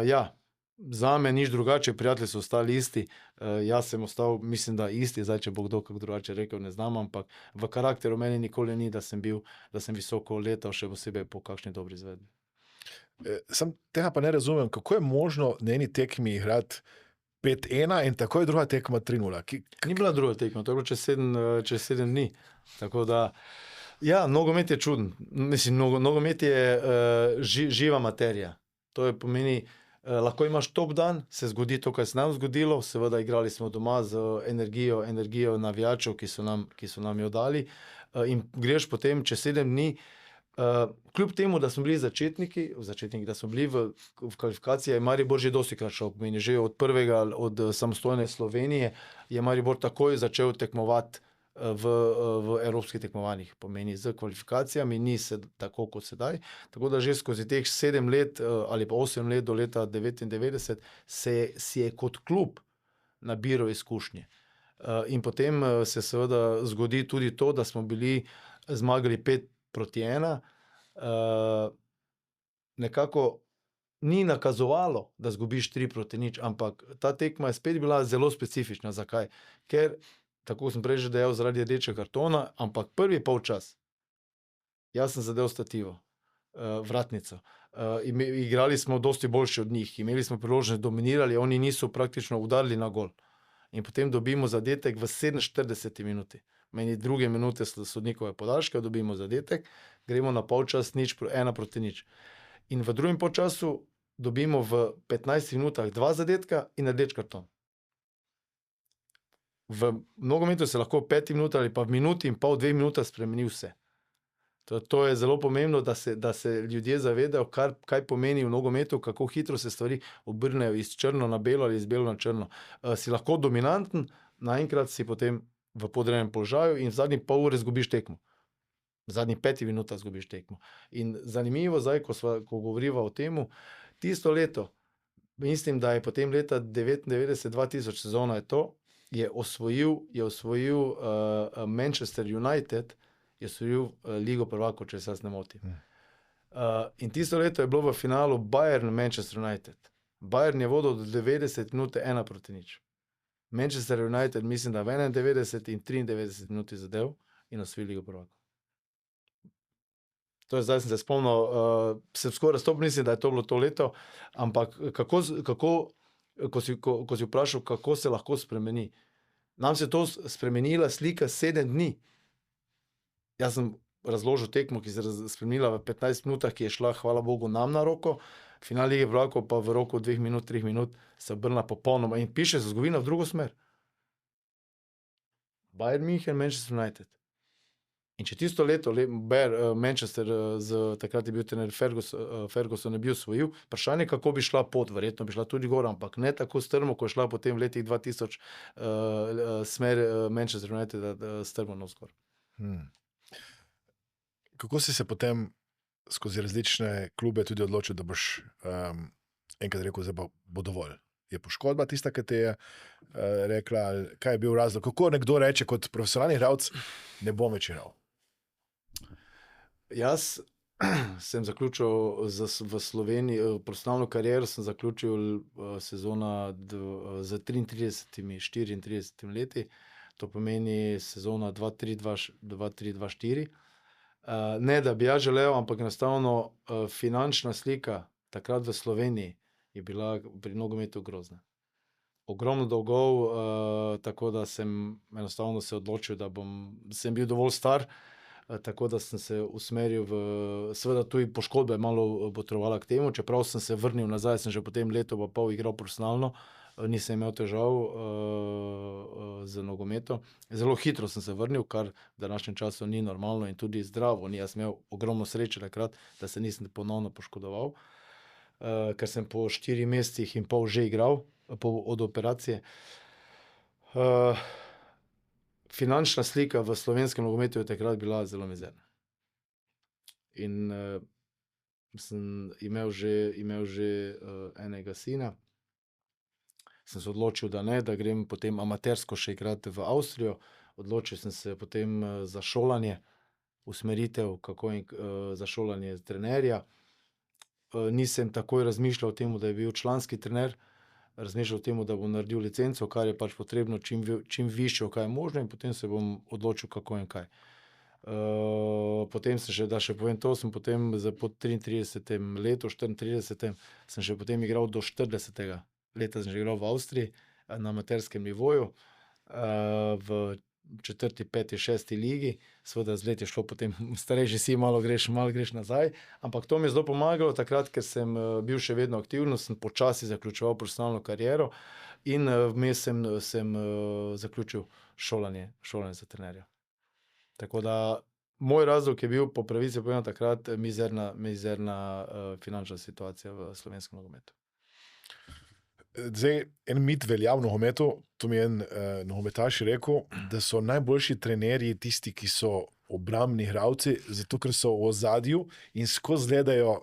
ja, zame nič drugače, prijatelji so ostali isti, jaz sem ostal, mislim, da isti, zdaj, če bo kdo kako drugače rekel, ne znam, ampak v karakteru meni nikoli ni, da sem visoko letal, še posebej po kakšni dobri izvedbi. Sam tega pa ne razumem, kako je možno na eni tekmi igrati 5-1 in takoj druga tekma 3-0. Ni bila druga tekma, to je bilo čez 7 dni. Tako da, ja, nogomet je čuden. Mislim, nogomet je živa materija. To je pomeni, lahko imaš top dan, se zgodi to, kar se nam zgodilo, seveda igrali smo doma z energijo navijačev, ki so nam jo dali, in greš potem čez 7 dni, kljub temu, da smo bili začetniki, da smo bili v kvalifikaciji, je Maribor že dostikrat šel, pomeni že od samostojne Slovenije je Maribor takoj začel tekmovati v evropskih tekmovanjih, pomeni z kvalifikacijami, ni se tako kot sedaj, tako da že skozi teh 7 let ali pa 8 let do leta 99 si je kot klub nabiral izkušnje. In potem se seveda zgodi tudi to, da smo bili zmagali 5-1, nekako ni nakazovalo, da zgubiš 3-0, ampak ta tekma je spet bila zelo specifična. Zakaj? Ker, tako sem prej že dejal, zaradi rdečega kartona, ampak prvi polčas, jaz sem zadev stativo, vratnico. Igrali smo dosti boljši od njih, imeli smo priložnost, dominirali, oni niso praktično udarili na gol. In potem dobimo zadetek v 47 minuti. Meni 2 minute sodnikove podaljške, dobimo zadetek, gremo na polčas 1-0. In v drugem polčasu dobimo v 15 minutah 2 zadetka in rdeč karton. V nogometu se lahko v 5 minutah ali pa v minuti in pol, 2 minutah spremeni vse. To je zelo pomembno, da se ljudje zavedajo, kaj pomeni v nogometu, kako hitro se stvari obrnejo iz črno na belo ali iz belo na črno. Si lahko dominanten, naenkrat si potem v podrejenem položaju in v zadnji pol ure zgubiš tekmo. V zadnjih 5 minutah zgubiš tekmo. In zanimivo zdaj, ko govoriva o temu, tisto leto, mislim, da je potem leta 99-2000 sezona je osvojil Manchester United, je osvojil Ligo prvakov, če se jaz ne motim. In tisto leto je bilo v finalu Bayern-Manchester United. Bayern je vodil do 90 minut 1-0. Manchester United, mislim, da v 91 in 93 minuti zadev in osvojil Ligo prvakov. To je, zdaj sem se spomnil, se skoraj stopil, mislim, da je to bilo to leto, ampak ko si vprašal, kako se lahko spremeni. Nam se to spremenila slika 7 dni. Jaz sem razložil tekmo, ki se je spremenila v 15 minutah, ki je šla, hvala Bogu, nam na roko, final Lige prvakov pa v roku 2 minut, 3 minut se obrnila popolnoma in piše se zgodovina v drugo smer. Bayern München, Manchester United. In če tisto leto Manchester, takrat je bil trener Ferguson, je bil osvojil, vprašanje, kako bi šla pot, verjetno bi šla tudi gor, ampak ne tako strmo, ko je šla potem v letih 2000 smer Manchester United strmo navzgor. Kako si se potem skozi različne klube tudi odločil, da boš enkrat rekel, da bo dovolj? Je poškodba tista, ki te je rekla, kaj je bil razlog? Kako nekdo reče kot profesionalni igralec, ne bom več igral? Jaz sem zaključil v Sloveniji, profesionalno kariero sem zaključil sezona z 33-34 leti, to pomeni sezona 2-3-2-4. Ne, da bi jaz želel, ampak enostavno finančna slika takrat v Sloveniji je bila pri nogometu grozna. Ogromno dolgov, tako da sem enostavno se odločil, sem bil dovolj star, tako da sem se usmeril seveda tudi poškodba je malo botrovala k temu, čeprav sem se vrnil nazaj, sem že potem leto pa pol igral profesionalno, nisem imel težav z nogometom. Zelo hitro sem se vrnil, kar v današnjem času ni normalno in tudi zdravo. Jaz sem imel ogromno sreče takrat, da se nisem ponovno poškodoval, ker sem po 4 mesecih in pol že igral od operacije. Finančna slika v slovenskem nogometu je takrat bila zelo mizerna. In sem imel že enega sina. Sem se odločil, da ne, da grem potem amatersko še igrati v Avstrijo. Odločil sem se potem za šolanje, usmeritev, za šolanje trenerja. Nisem takoj razmišljal o tem, da je bil članski trener, razmišljal o tem, da bom naredil licenco, kar je pač potrebno čim višjo, kaj je možno, in potem se bom odločil, kako in kaj. Potem da še povem to, sem potem po 33. letu, 34. sem še potem igral do 40. leta, sem že igral v Avstriji na amaterskem nivoju, v 4., 5., 6. ligi. Seveda z leti je šlo potem, starejši si, malo greš nazaj. Ampak to mi je zelo pomagalo takrat, ker sem bil še vedno aktiven, sem počasi zaključeval profesionalno kariero in vmes sem zaključil šolanje za trenerja. Tako da moj razlog je bil po pravici povedano takrat mizerna finančna situacija v slovenskem nogometu. Zdaj, en mit velja v nogometu, to mi je en nogometaš rekel, da so najboljši trenerji tisti, ki so obrambni igralci, zato ker so v ozadju in skozi gledajo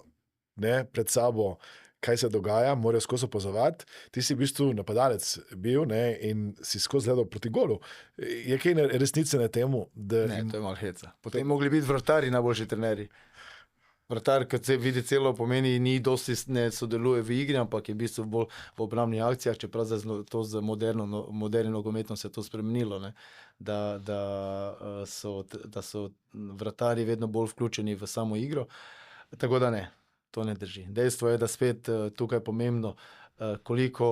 pred sabo, kaj se dogaja, morajo skozi opazovati. Ti si v bistvu napadalec bil in si skozi gledal proti golu. Je kaj resnice na temu? Ne, to je malo heca. Potem mogli biti vratarji najboljši trenerji. Vratar, kad se vidi celo, pomeni, ni dosti ne sodeluje v igri, ampak je v bistvu bolj v obrambnih akcijah, čeprav to z modernim nogometom se je to spremenilo, ne? Da so vratarji vedno bolj vključeni v samo igro. Tako da ne, to ne drži. Dejstvo je, da spet tukaj je pomembno, koliko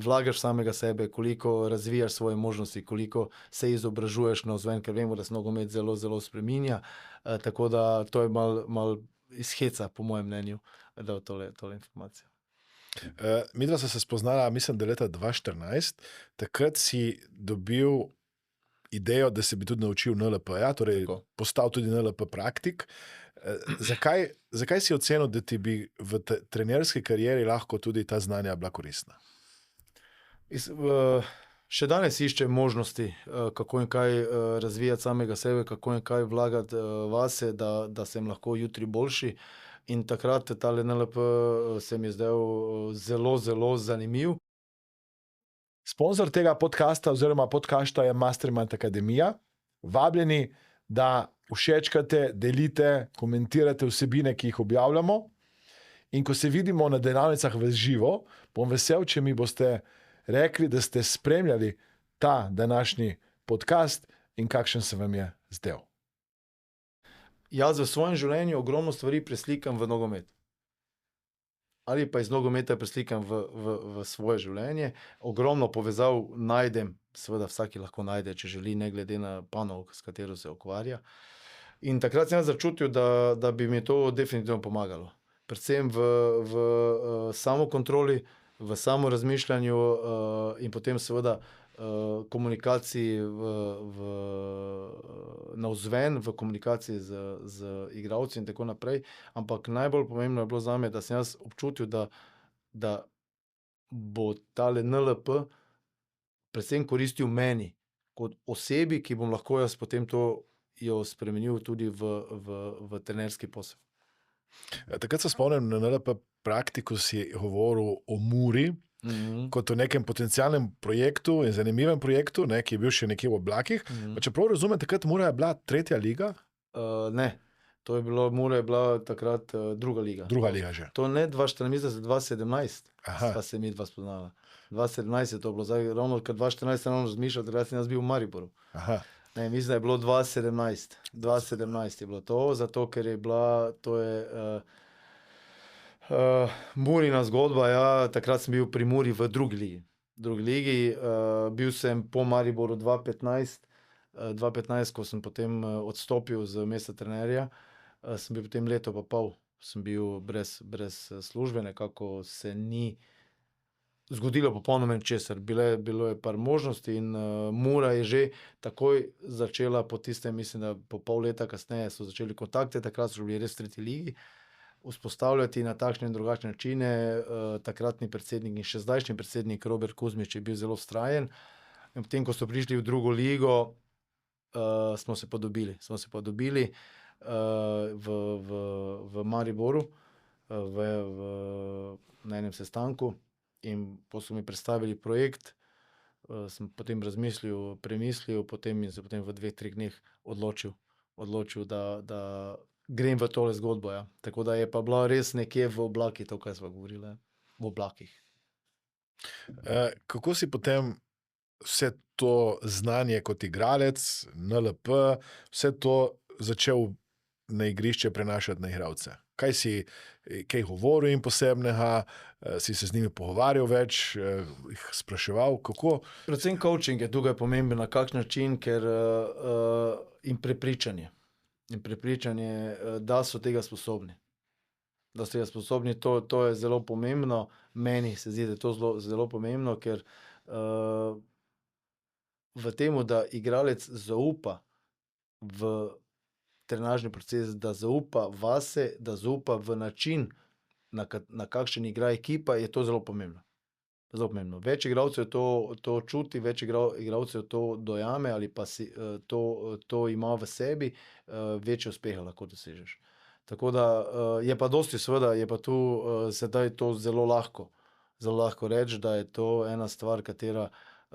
vlagaš samega sebe, koliko razvijaš svoje možnosti, koliko se izobražuješ navzven, ker vemo, da se nogomet zelo, zelo spreminja. Tako da to je malo iz heca, po mojem mnenju, dal tole informacijo. Midva sta se spoznala, mislim, da leta 2014. Takrat si dobil idejo, da se bi tudi naučil NLP-ja, torej postal tudi NLP praktik. Zakaj si ocenil, da ti bi v trenerski karieri lahko tudi ta znanja bila koristna? Še danes iščem možnosti, kako in kaj razvijati samega sebe, kako in kaj vlagati vase, da sem lahko jutri boljši. In takrat tale NLP se mi je zdel zelo, zelo zanimiv. Sponzor tega podcasta oziroma podcasta je Mastermind Akademija. Vabljeni, da všečkate, delite, komentirate vsebine, ki jih objavljamo. In ko se vidimo na delavnicah v živo, bom vesel, če mi boste rekli, da ste spremljali ta današnji podcast in kakšen se vam je zdel. Jaz v svojem življenju ogromno stvari preslikam v nogomet. Ali pa iz nogometa preslikam v svoje življenje. Ogromno povezav najdem, seveda vsaki lahko najde, če želi, ne glede na panogo, s katero se ukvarja. In takrat sem začutil, da bi mi to definitivno pomagalo. Predvsem v samokontroli, v samorazmišljanju in potem seveda komunikaciji navzven, v komunikaciji z igralci in tako naprej. Ampak najbolj pomembno je bilo zame, da sem jaz občutil, da bo tale NLP predvsem koristil meni kot osebi, ki bom lahko jaz potem to jo spremenil tudi v trenerski posel. Takrat se spomnim, na NLP praktiku si govoril o Muri, kot o nekem potencialnem projektu in zanimivem projektu, ki je bil še nekje v oblakih. Čeprav razumem, takrat Mura je bila 3. liga? Ne, Mura je bila takrat 2. liga. 2. liga že. To ne 2014, mislim, da 2017 sva se midva spoznala. 2017 je to bilo, zdaj ravno, ker 2014 sem razmišljal, takrat sem jaz bil v Mariboru. Ne, mislim, da je bilo 2017. 2017 je bilo to, zato ker je bila, to je Murina zgodba, ja, takrat sem bil pri Muri v 2. ligi. V 2. ligi, bil sem po Mariboru 2015, ko sem potem odstopil z mesta trenerja, sem bil potem leto pa pol, sem bil brez službe, nekako se ni zgodilo popolnoma ničesar. Bilo je par možnosti in Mura je že takoj začela po tistem, mislim, da po pol leta kasneje so začeli kontakte, takrat so bili res v 3. ligi, vzpostavljati na takšne in drugačne načine. Takratni predsednik in še zdajšnji predsednik Robert Kuzmič je bil zelo vztrajen. In potem, ko so prišli v 2. ligo, smo se pa dobili. V Mariboru, na enem sestanku. In ko so mi predstavili projekt, sem potem premislil potem in se potem v 2-3 dneh odločil, da grem v tole zgodbo, ja. Tako da je pa bila res nekje v oblaki to, kaj sva govorila, v oblakih. Kako si potem vse to znanje kot igralec, NLP, vse to začel na igrišče prenašati na igralce? Kaj si kaj govoril in posebnega, si se z njimi pogovarjal več, jih spraševal, kako? Predvsem coaching je tukaj pomemben, na kakšen način, ker in prepričanje. In prepričanje, da so tega sposobni. Da so tega sposobni, to je zelo pomembno. Meni se zdi, da je to zelo pomembno, ker v tem, da igralec zaupa v trenažni proces, da zaupa vase, da zaupa v način, na kakšen igra ekipa, je to zelo pomembno. Zelo pomembno. Več igralcev to čuti, več igralcev to dojame ali pa si to ima v sebi, večje uspehe lahko dosežeš. Tako da je pa dosti, seveda, je pa tu sedaj to zelo lahko reči, da je to ena stvar, katera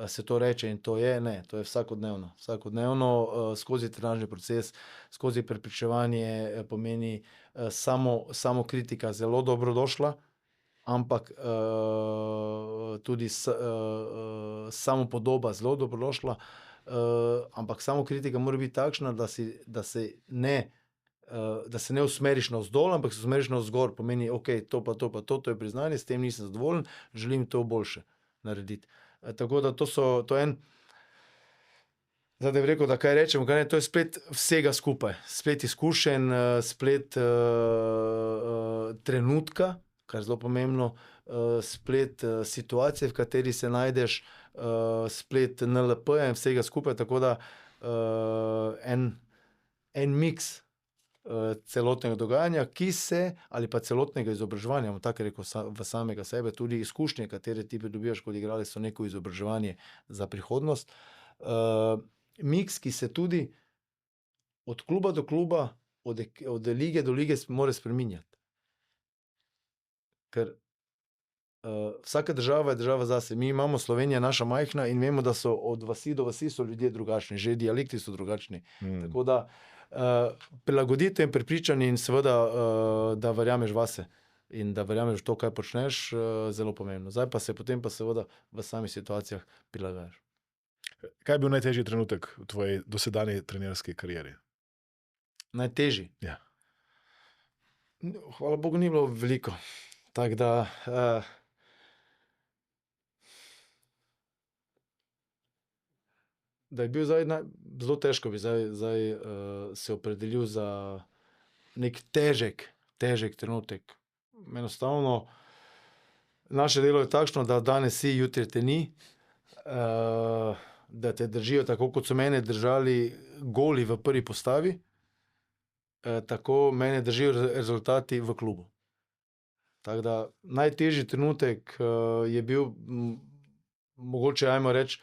se to reče in to je, ne, to je vsakodnevno. Vsakodnevno skozi trenažni proces, skozi prepričevanje pomeni samo kritika zelo dobrodošla, ampak tudi samopodoba zelo dobrodošla, ampak samokritika mora biti takšna, da se ne usmeriš navzdol, ampak se usmeriš navzgor. Pomeni, ok, to pa to pa to je priznanje, s tem nisem zadovoljen, želim to boljše narediti. Tako da to je en, zdaj da bi rekel, da kaj rečem, kaj ne, to je splet vsega skupaj. Splet izkušenj, splet trenutka, kar je zelo pomembno, splet situacije, v kateri se najdeš, splet NLP-ja in vsega skupaj, tako da en miks celotnega dogajanja, ki se, ali pa celotnega izobraževanja, bom tako rekel, v samega sebe, tudi izkušnje, katere ti pridobivaš kot igralec, so neko izobraževanje za prihodnost. Miks, ki se tudi od kluba do kluba, od lige do lige mora spreminjati. Ker vsaka država je država zase. Mi imamo Slovenija, naša majhna, in vemo, da so od vasi do vasi so ljudje drugačni, že dialekti so drugačni. Tako da prilagoditev in prepričanje in seveda, da verjameš vase in da verjameš v to, kaj počneš, zelo pomembno. Zdaj pa se potem pa seveda v samih situacijah prilagajaš. Kaj je bil najtežji trenutek v tvoji dosedanji trenerski karieri? Najtežji? Ja. Hvala Bogu, ni bilo veliko. Tako da da je bil zdaj zelo težko bi zdaj se opredelil za nek težek trenutek. Enostavno, naše delo je takšno, da danes si, jutri te ni, da te držijo tako, kot so mene držali goli v prvi postavi, tako mene držijo rezultati v klubu. Tako da najtežji trenutek je bil mogoče, ajmo reči,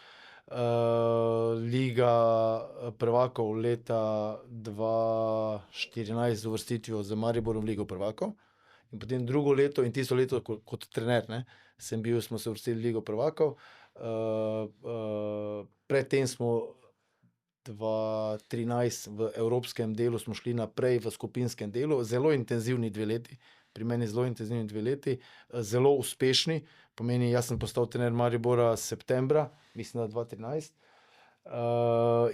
Liga prvakov leta 2014 z uvrstitvijo z Mariborom v Ligo prvakov. In potem drugo leto in tisto leto kot trener, ne, smo se uvrstili v Ligo prvakov. Pred tem smo 2013 v evropskem delu smo šli naprej v skupinskem delu. Zelo intenzivni 2 leti. Pri meni zelo intenzivni 2 leti, zelo uspešni. Pomeni, jaz sem postal trener Maribora septembra, mislim, da 2013.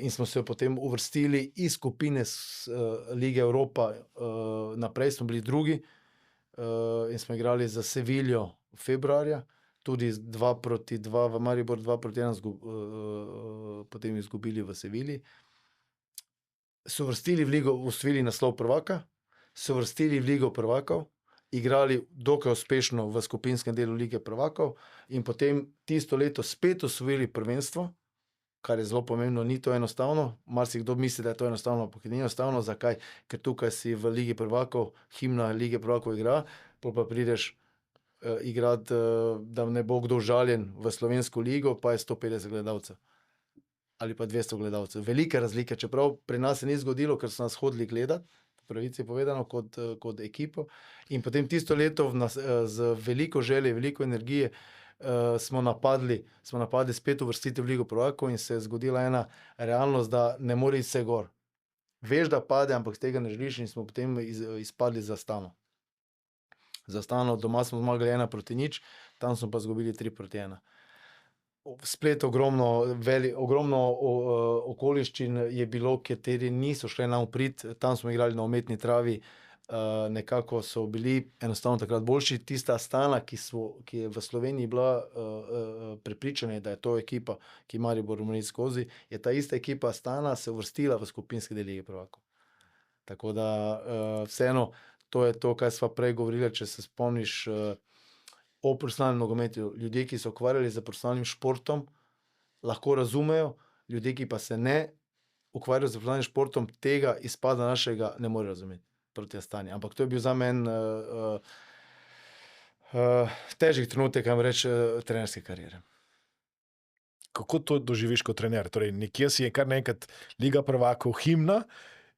In smo se potem uvrstili iz skupine Lige Evropa naprej, smo bili drugi in smo igrali za Seviljo februarja, tudi 2-2 v Maribor, 2-1 potem izgubili v Sevilji. Se uvrstili v ligo, osvojili naslov prvaka, se uvrstili v Ligo prvakov, igrali dokaj uspešno v skupinskem delu Lige prvakov in potem tisto leto spet osvojili prvenstvo, kar je zelo pomembno, ni to enostavno. Marsikdo misli, da je to enostavno, ampak ni enostavno. Zakaj? Ker tukaj si v Ligi prvakov, himna Lige prvakov igra, pol pa prideš igrati, da ne bo kdo žaljen, v slovensko ligo, pa je 150 gledalcev. Ali pa 200 gledalcev. Velike razlike, čeprav pri nas se ni zgodilo, ker so nas hodili gledati, pravici povedano, kot ekipo. In potem tisto leto z veliko želje, veliko energije smo napadli spet uvrstitev v Ligo prvakov in se je zgodila ena realnost, da ne more iti vse gor. Veš, da pade, ampak tega ne želiš in smo potem izpadli za Astano. Za Astano, doma smo zmagali 1-0, tam smo pa izgubili 3-1. Splet ogromno okoliščin je bilo, kateri niso šle nam v prid. Tam smo igrali na umetni travi, nekako so bili enostavno takrat boljši. Tista Astana, ki je v Sloveniji bila prepričana, da je to ekipa, ki Maribor mori skozi, je ta ista ekipa Astana se uvrstila v skupinski del lige prvakov. Tako da vseeno, to je to, kar sva prej govorila, če se spomniš o profesionalnem nogometu. Ljudje, ki so ukvarjali z profesionalnim športom, lahko razumejo, ljudje, ki pa se ne ukvarjajo z profesionalnim športom, tega izpada našega ne more razumeti proti Astani. Ampak to je bil za men težek trenutek, kam reči, trenerske kariere. Kako to doživiš kot trener? Torej, nekje si je kar nekrat Liga prvakov, himna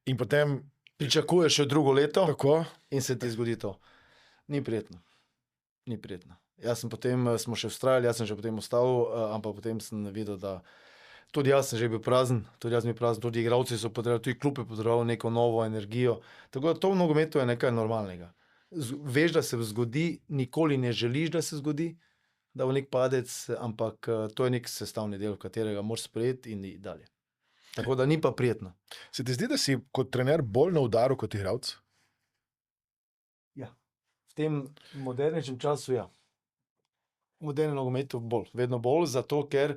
in potem... Pričakuješ še drugo leto Tako? in se ti zgodi to. Ni prijetno. Ni prijetno. Jaz sem potem, smo še vztrajali, jaz sem že potem ostal, ampak potem sem videl, da tudi jaz sem že bil prazen, tudi igralci so potrebovali, tudi klub je potreboval neko novo energijo. Tako da to v nogometu je nekaj normalnega. Veš, da se zgodi, nikoli ne želiš, da se zgodi, da bo nek padec, ampak to je nek sestavni del, katerega moraš sprejeti in iti dalje. Tako da ni pa prijetno. Se ti zdi, da si kot trener bolj na udaru kot igralec? Ja. V tem modernejšem času, ja. V modernem nogometu bolj, vedno bolj, zato ker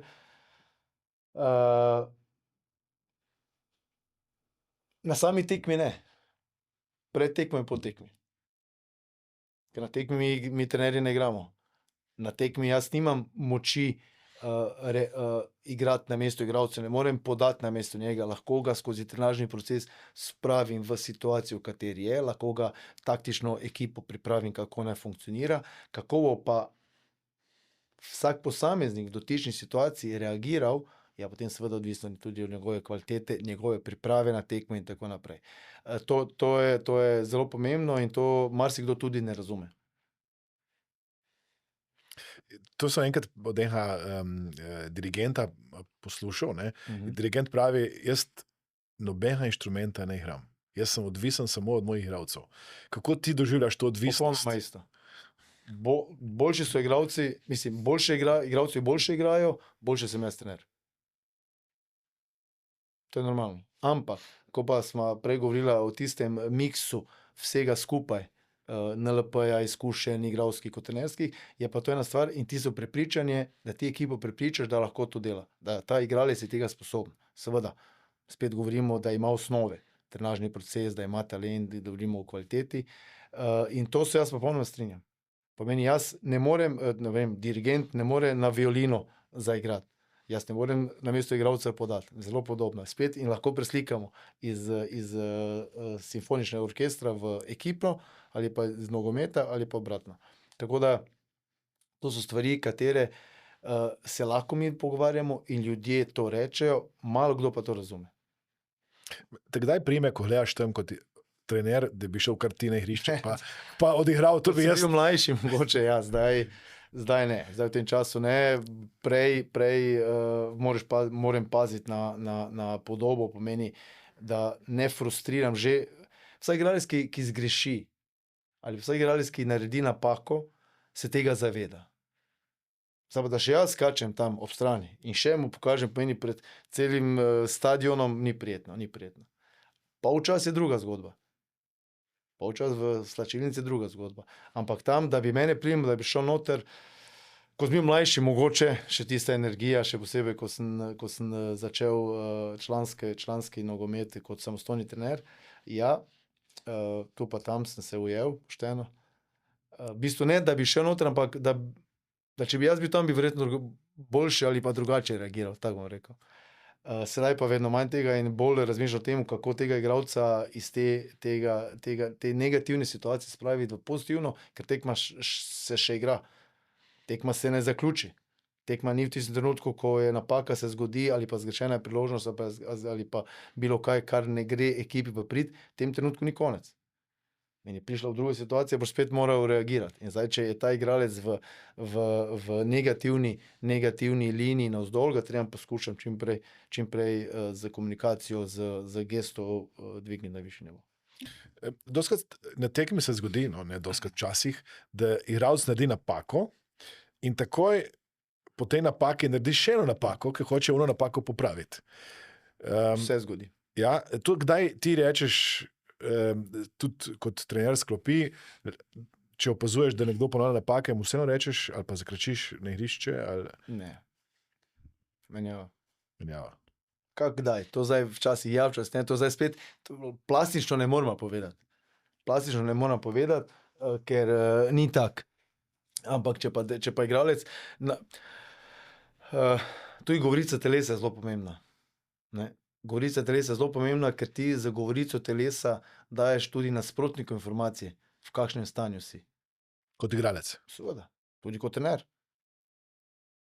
na sami tekmi ne. Pred tekmo in po tekmi. Ker na tekmi mi trenerji ne igramo. Na tekmi jaz nimam moči igrati na mesto igralca, ne morem podati na mesto njega, lahko ga skozi trenažni proces spravim v situacijo, v kateri je, lahko ga taktično ekipo pripravim, kako naj funkcionira, kako bo pa vsak posameznik v dotični situaciji reagiral, ja, potem seveda odvisno tudi od njegove kvalitete, njegove priprave na tekmo in tako naprej. To je zelo pomembno in to marsikdo tudi ne razume. To sem enkrat od enega dirigenta poslušal. Ne? Dirigent pravi, jaz nobenega inštrumenta ne igram. Jaz sem odvisen samo od mojih igralcev. Kako ti doživljaš to odvisnost? Popolnoma isto. Boljši so igralci, mislim, igralci boljše igrajo, boljše sem jaz trener. To je normalno. Ampak, ko pa smo prej govorili o tistem miksu vsega skupaj, NLP-ja, izkušenj, igralskih kot trenerskih, je pa to ena stvar in ti so prepričanje, da ti ekipo prepričaš, da lahko to dela. Da ta igralec je tega sposoben. Seveda, spet govorimo, da ima osnove, trenažni proces, da ima talent, da govorimo o kvaliteti. In to se jaz popolnoma strinjam. Pomeni, jaz ne morem, ne vem, dirigent ne more na violino zaigrati. Jaz ne morem na mesto igralca podati. Zelo podobno. Spet in lahko preslikamo iz simfoničnega orkestra v ekipo ali pa iz nogometa ali pa obratno. Tako da to so stvari, katere se lahko mi pogovarjamo in ljudje to rečejo, malo kdo pa to razume. Te kdaj prime, ko gledaš tam kot trener, da bi šel kar ti na igrišče, pa odigral to bi jaz? Sem bil mlajši, mogoče ja, zdaj ne, zdaj v tem času ne, prej moram paziti na podobo, pomeni, da ne frustriram že, vsak igralec, ki zgreši, ali vsak igralec, ki naredi napako, se tega zaveda. Zdaj pa, da še jaz skačem tam ob strani in še mu pokažem, pomeni pred celim stadionom, ni prijetno. Polčas je druga zgodba. Polčas v slačilnici je druga zgodba. Ampak tam, da bi mene prijem, da bi šel noter, ko sem bil mlajši, mogoče še tista energija, še posebej, ko sem začel članski nogomet kot samostojni trener. Ja, tu pa tam sem se ujel, pošteno. V bistvu ne, da bi šel noter, ampak da če bi jaz bil tam, bi verjetno boljše ali pa drugače reagiral, tako bom rekel. Sedaj pa vedno manj tega in bolj razmišljam o tem, kako tega igralca iz te negativne situacije spraviti v pozitivno, ker tekma se še igra. Tekma se ne zaključi. Tekma ni v tistem trenutku, ko je napaka se zgodi ali pa zgrešena priložnost ali pa bilo kaj, kar ne gre ekipi v prid, v tem trenutku ni konec. In je prišla v drugo situacijo, boš spet moral reagirati. In zdaj, če je ta igralec v negativni liniji navzdol, ga treba poskušati čim prej z komunikacijo, z gesto dvigniti na višji nivo. Dostikrat na tekmi se zgodi, ne dostikrat včasih, da igralec naredi napako in takoj po tej napaki naredi še eno napako, ki hoče ono napako popraviti. Vse zgodi. Ja, to kdaj ti rečeš, tudi kot trener sklopi, če opazuješ, da nekdo ponavlja napake, mu vseeno rečeš ali pa zakračiš na igrišče ali Ne. Menjava. menjava. Kdaj? To zdaj včasih ja, včasih ne. To zdaj spet plastično ne moramo povedati. Plastično ne moramo povedati, ker ni tak. Ampak če pa igralec... tudi govorica telesa je zelo pomembna. Ne? Govorica telesa je zelo pomembna, ker ti za govorico telesa daješ tudi nasprotniku informacije, v kakšnem stanju si. Kot igralec. Seveda, tudi kot trener.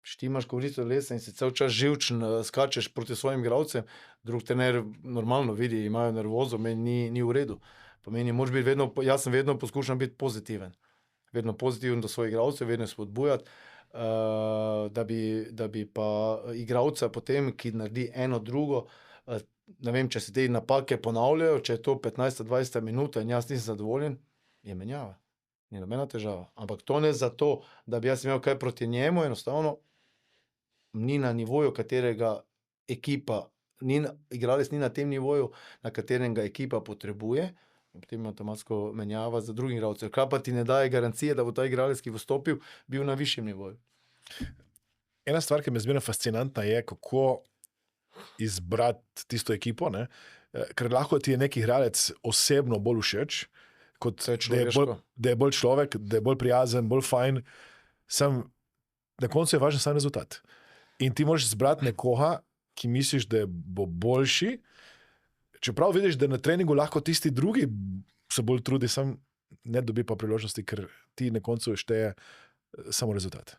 Štimaš govorico telesa in si cel čas živčen, skačeš proti svojim igralcem, drug trener normalno vidi, imajo nervozo, meni ni v redu. Pomeni, moraš biti vedno, jaz sem vedno poskušam biti pozitiven. Vedno pozitiven do svojih igralcev, vedno spodbujati, da bi pa igralca potem, ki naredi eno drugo, ne vem, če se te napake ponavljajo, če je to 15-20 minuta in jaz nisem zadovoljen, je menjava. Ni nobena težava. Ampak to ne zato, da bi jaz imel kaj proti njemu, enostavno ni na nivoju, katerega ekipa, igralec ni na tem nivoju, na katerem ga ekipa potrebuje, in potem avtomatsko menjava za drugim igralcem. Kaj pa ti ne daje garancije, da bo ta igralec, ki bo stopil, bil na višjem nivoju. Ena stvar, ki me zmeraj fascinantna, je, kako izbrati tisto ekipo, ne? Ker lahko ti je neki igralec osebno bolj všeč, kot da je bolj človek, da je bolj prijazen, bolj fajn. Na koncu je važen sam rezultat. In ti moraš zbrati nekoga, ki misliš, da bo boljši, čeprav vidiš, da na treningu lahko tisti drugi se bolj trudi, sam ne dobi pa priložnosti, ker ti na koncu šteje samo rezultat.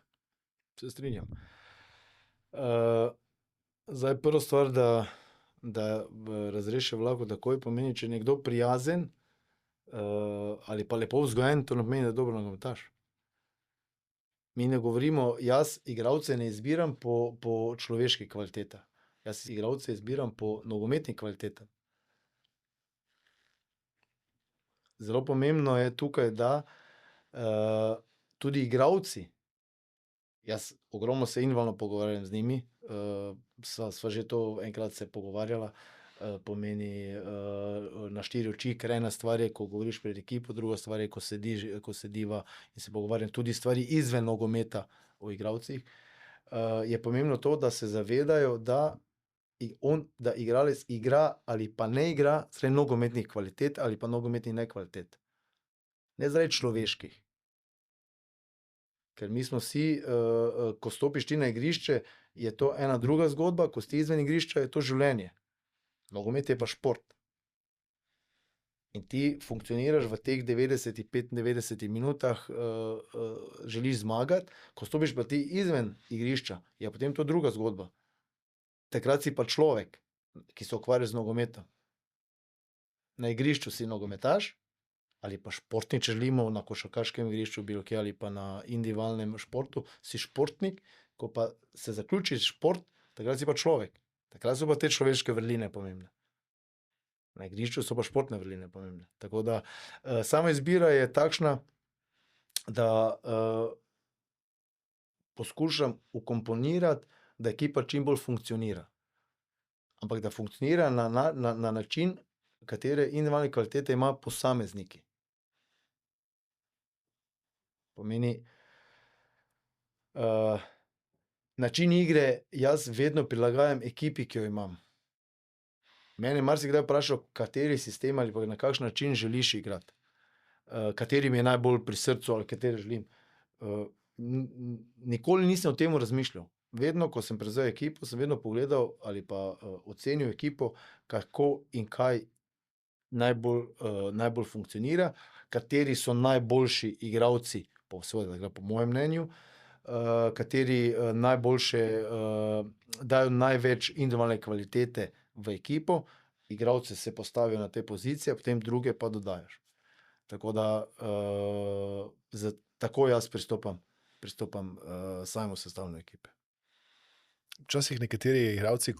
Se strinjam. Zdaj prva stvar, da razrešim lahko takoj, pomeni, če je nekdo prijazen ali pa lepo vzgojen, to ne pomeni, da je dober nogometaš. Mi ne govorimo, jaz igralce ne izbiram po človeških kvalitetah. Jaz igralce izbiram po nogometnih kvalitetah. Zelo pomembno je tukaj, da tudi igralci, jaz ogromno se individualno pogovarjam z njimi, sva že to enkrat se pogovarjala, pomeni na 4 oči, ker ena stvar je, ko govoriš pred ekipo, druga stvar je, ko sediva in se pogovarjam tudi stvari izven nogometa o igralcih. Je pomembno to, da se zavedajo, da igralec igra ali pa ne igra zaradi nogometnih kvalitet ali pa nogometnih nekvalitet. Ne zaradi človeških. Ker mi smo vsi, ko stopiš ti na igrišče, je to ena druga zgodba, ko si izven igrišča, je to življenje. Nogomet je pa šport. In ti funkcioniraš v teh 90-95 minutah, želiš zmagati, ko stopiš pa ti izven igrišča, je potem to druga zgodba. Takrat si pa človek, ki se ukvarja z nogometom. Na igrišču si nogometaš, ali pa športnik, če želimo, na košarkaškem igrišču, bilo kje, ali pa na individualnem športu, si športnik, ko pa se zaključi šport, takrat si pa človek. Takrat so pa te človeške vrline pomembne. Na igrišču so pa športne vrline pomembne. Tako da sama izbira je takšna, da poskušam ukomponirati, da ekipa čim bolj funkcionira. Ampak da funkcionira na način, katere individualne kvalitete ima posamezniki. Pomeni, način igre jaz vedno prilagajam ekipi, ki jo imam. Mene marsikdaj vprašal, kateri sistem ali pa na kakšen način želiš igrati. Kateri mi je najbolj pri srcu ali kateri želim. Nikoli nisem o tem razmišljal. Vedno, ko sem prevzel ekipo, sem vedno pogledal ali pa ocenil ekipo, kako in kaj najbolj funkcionira, kateri so najboljši igralci, seveda po mojem mnenju, kateri najboljše dajo največ individualne kvalitete v ekipo, igralce se postavijo na te pozicije, potem druge pa dodajaš. Tako da tako jaz pristopam samemu sestavljanju ekipe. Včasih nekateri igralci,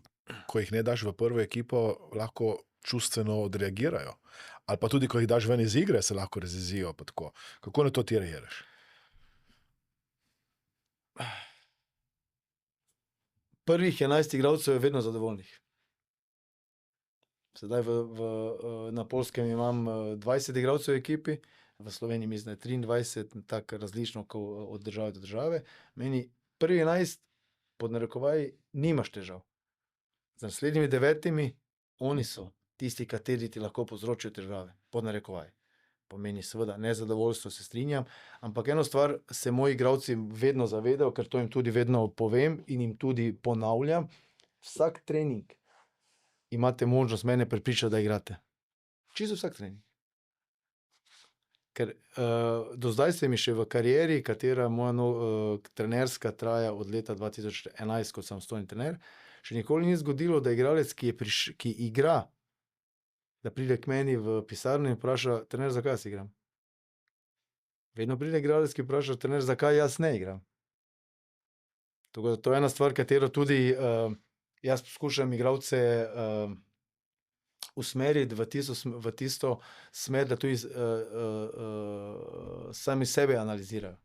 ko jih ne daš v prvo ekipo, lahko čustveno odreagirajo. Ali pa tudi, ko jih daš ven iz igre, se lahko razjezijo. Kako na to ti reagiraš? Prvih 11 igralcev je vedno zadovoljnih. Sedaj na Poljskem imam 20 igralcev v ekipi, v Sloveniji mislim, da je 23, tako različno od države do države. Meni prvi 11, pod narekovaji, nimaš težav. Z naslednjimi 9, oni so tisti, kateri ti lahko povzročijo težave, pod narekovaji. Pomeni seveda nezadovoljstvo, se strinjam, ampak eno stvar se moji igralci vedno zavedajo, ker to jim tudi vedno povem in jim tudi ponavljam, vsak trening imate možnost mene prepričati, da igrate. Čisto vsak trening. Ker do zdaj se mi še v karieri, katera moja trenerska traja od leta 2011, kot samostojni trener, še nikoli ni zgodilo, da igralec, ki igra, da pride k meni v pisarno in vpraša, trener, zakaj jaz igram? Vedno pride igralec, ki vpraša, trener, zakaj jaz ne igram? Tako da to je ena stvar, katero tudi jaz poskušam igralce usmeriti v tisto smer, da tudi sami sebe analizirajo.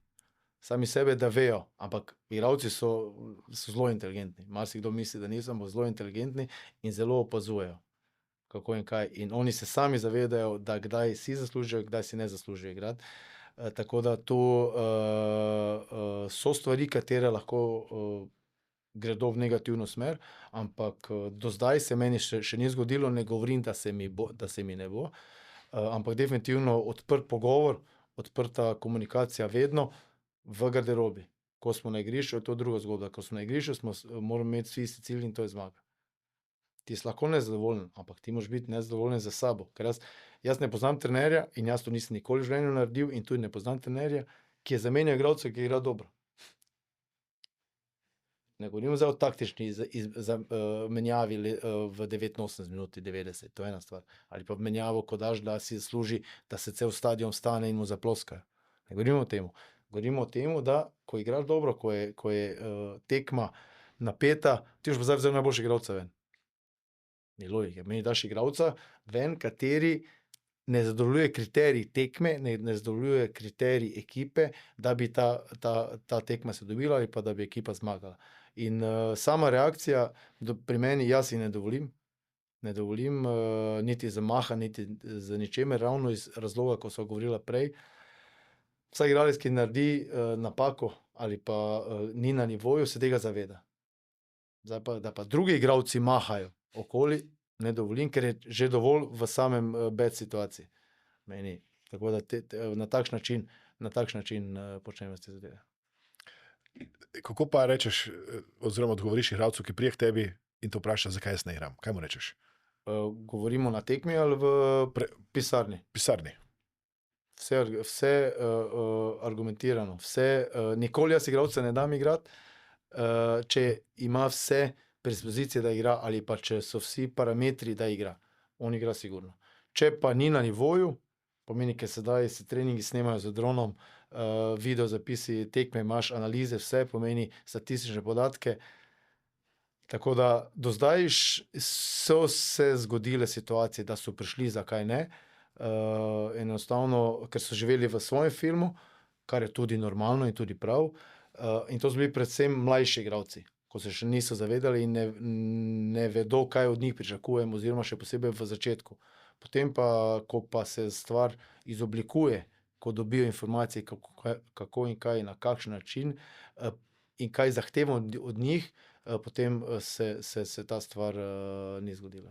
Sami sebe, da vejo, ampak igralci so zelo inteligentni. Marsikdo misli, da niso, ampak zelo inteligentni in zelo opazujejo, kako in kaj. In oni se sami zavedajo, da kdaj si zaslužijo, kdaj si ne zaslužijo igrati. Tako da to so stvari, katere lahko gredo v negativno smer, ampak do zdaj se meni še ni zgodilo, ne govorim, da se mi ne bo, ampak definitivno odprt pogovor, odprta komunikacija vedno v garderobi. Ko smo na igrišču, je to druga zgodba. Ko smo na igrišču, moramo imeti vsi isti cilj in to je zmaga. Ti si lahko nezadovoljen, ampak ti moraš biti nezadovoljen za sabo. Ker jaz ne poznam trenerja in jaz to nisem nikoli v življenju naredil in tudi ne poznam trenerja, ki je zamenjal igralca, ki igra dobro. Ne govorim zdaj o taktični menjavi v 89 minuti, 90, to je ena stvar. Ali pa menjavo, ko daš, da si zasluži, da se cel stadion vstane in mu zaploskajo. Ne govorimo o tem. Govorimo o tem, da ko igraš dobro, ko je tekma napeta, ti boš pa zdaj vzel najboljši igralca ven. Ni logike. Meni daš igralca ven, kateri ne zadovoljuje kriterij tekme, ne zadovoljuje kriterij ekipe, da bi ta tekma se dobila ali pa da bi ekipa zmagala. In sama reakcija pri meni, jaz si ne dovolim. Ne dovolim niti za maha, niti za ničemer, ravno iz razloga, ko sva govorila prej. Vsak igralec, ki naredi napako ali pa ni na nivoju, se tega zaveda. Zdaj pa, da pa drugi igralci mahajo okoli, ne dovolim, ker je že dovolj v samem bad situaciji. Meni. Tako da na takšen način počnemo te zadeve. Kako pa rečeš, oziroma odgovoriš igralcu, ki prije k tebi in te vpraša, zakaj jaz ne igram? Kaj mu rečeš? Govorimo na tekmi ali v pisarni? Pisarni. Vse argumentirano. Nikoli jaz igralca ne dam igrati, če ima vse predispozicije, da igra, ali pa če so vsi parametri, da igra. On igra sigurno. Če pa ni na nivoju, pomeni, ker sedaj se treningi snemajo z dronom, video zapisi tekme, imaš analize, vse pomeni statistične podatke. Tako da do zdaj so se zgodile situacije, da so prišli, zakaj ne. Enostavno, ker so živeli v svojem filmu, kar je tudi normalno in tudi prav. In to so bili predvsem mlajši igralci, ko se še niso zavedali in ne vedo, kaj od njih pričakujem, oziroma še posebej v začetku. Potem pa, ko pa se stvar izoblikuje, ko dobijo informacije, kako in kaj, na kakšen način in kaj zahtevamo od njih, potem se ta stvar ni zgodila.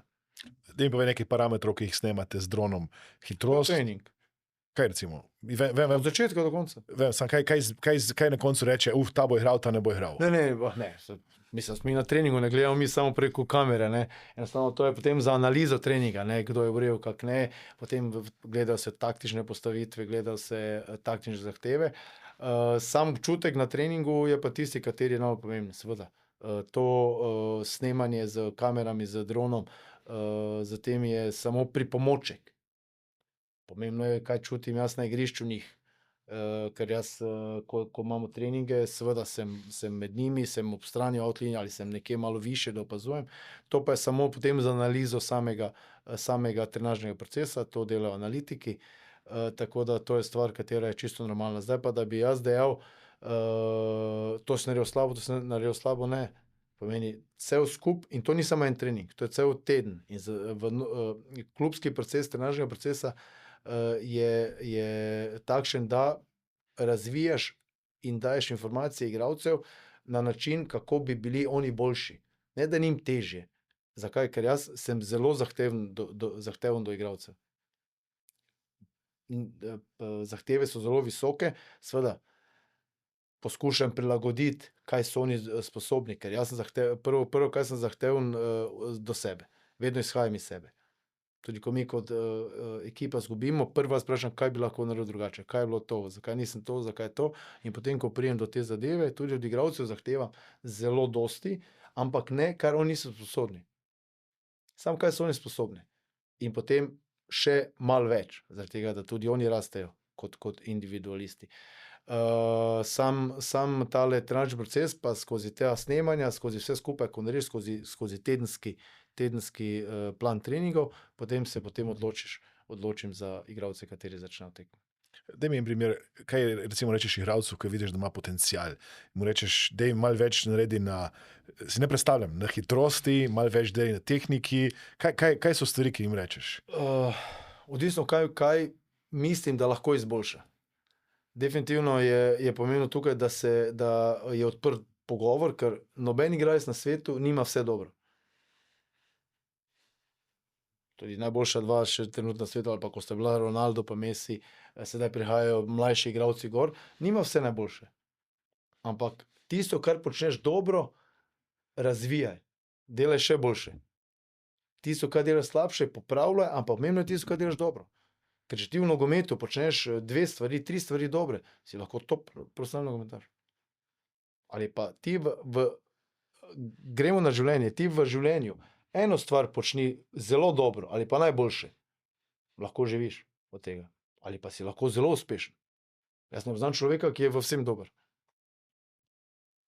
Da mi povej nekaj parametrov, ki jih snemate z dronom. Hitrost. Trening. Kaj recimo? Od začetka do konca. Kaj na koncu reče, ta bo igral, ta ne bo igral? Ne. Mislim, mi na treningu ne gledamo mi samo preko kamere, ne. Enostavno to je potem za analizo treninga, ne, kdo je vrel, kak ne. Potem gledajo se taktične postavitve, gledajo se taktične zahteve. Sam občutek na treningu je pa tisti, kateri je najbolj pomemben, seveda. To snemanje z kamerami, z dronom, z tem je samo pripomoček. Pomembno je, kaj čutim jaz na igrišču njih. Ker jaz, ko imamo treninge, seveda sem med njimi, sem ob strani outlinije ali sem nekje malo više, da opazujem. To pa je samo potem za analizo samega trenažnega procesa, to delajo analitiki. Tako da to je stvar, katera je čisto normalna. Zdaj pa, da bi jaz dejal, to si naredil slabo, ne. Pomeni cel skup in to ni samo en trening, to je cel teden. In klubski proces, trenažnega procesa je takšen, da razvijaš in daješ informacije igralcev na način, kako bi bili oni boljši. Ne, da njim težje. Zakaj? Ker jaz sem zelo zahteven do igralcev. Zahteve so zelo visoke, seveda poskušam prilagoditi, kaj so oni sposobni, ker jaz sem prvo, kaj sem zahteven do sebe. Vedno izhajam iz sebe. Tudi ko mi kot ekipa zgubimo, prva sprašam, kaj bi lahko naredil drugače, kaj je bilo to, zakaj nisem to, zakaj to. In potem, ko pridem do te zadeve, tudi od igralcev zahtevam zelo dosti, ampak ne, kar oni niso sposobni. Samo kaj so oni sposobni. In potem še malo več, zaradi tega, da tudi oni rastejo kot individualisti. Sam tale trenažni proces, pa skozi te snemanja, skozi vse skupaj, ko narediš skozi tedenski plan treningov, potem se odločim za igralce, kateri začnejo tekmo. Daj mi en primer, kaj recimo rečeš igralcu, ko vidiš, da ima potencial. Mu rečeš, daj malo več naredi si ne predstavljam, na hitrosti, malo več dej na tehniki. Kaj so stvari, ki jim rečeš? Odvisno, kaj mislim, da lahko izboljša. Definitivno je pomembno tukaj, da je odprt pogovor, ker noben igralec na svetu nima vse dobro. Tudi najboljša dva še trenutno na svetu, ali pa ko sta bila Ronaldo pa Messi, sedaj prihajajo mlajši igralci gor, nima vse najboljše. Ampak tisto, kar počneš dobro, razvijaj. Delaj še boljše. Tisto, kar delaš slabše, popravljaj, ampak pomembno je tisto, kar delaš dobro. Ker če ti v nogometu počneš 2 stvari, 3 stvari dobre, si lahko top profesionalni nogometaš. Ali pa ti gremo na življenje, ti v življenju eno stvar počni zelo dobro, ali pa najboljše, lahko živiš od tega. Ali pa si lahko zelo uspešen. Jaz ne poznam človeka, ki je v vsem dober.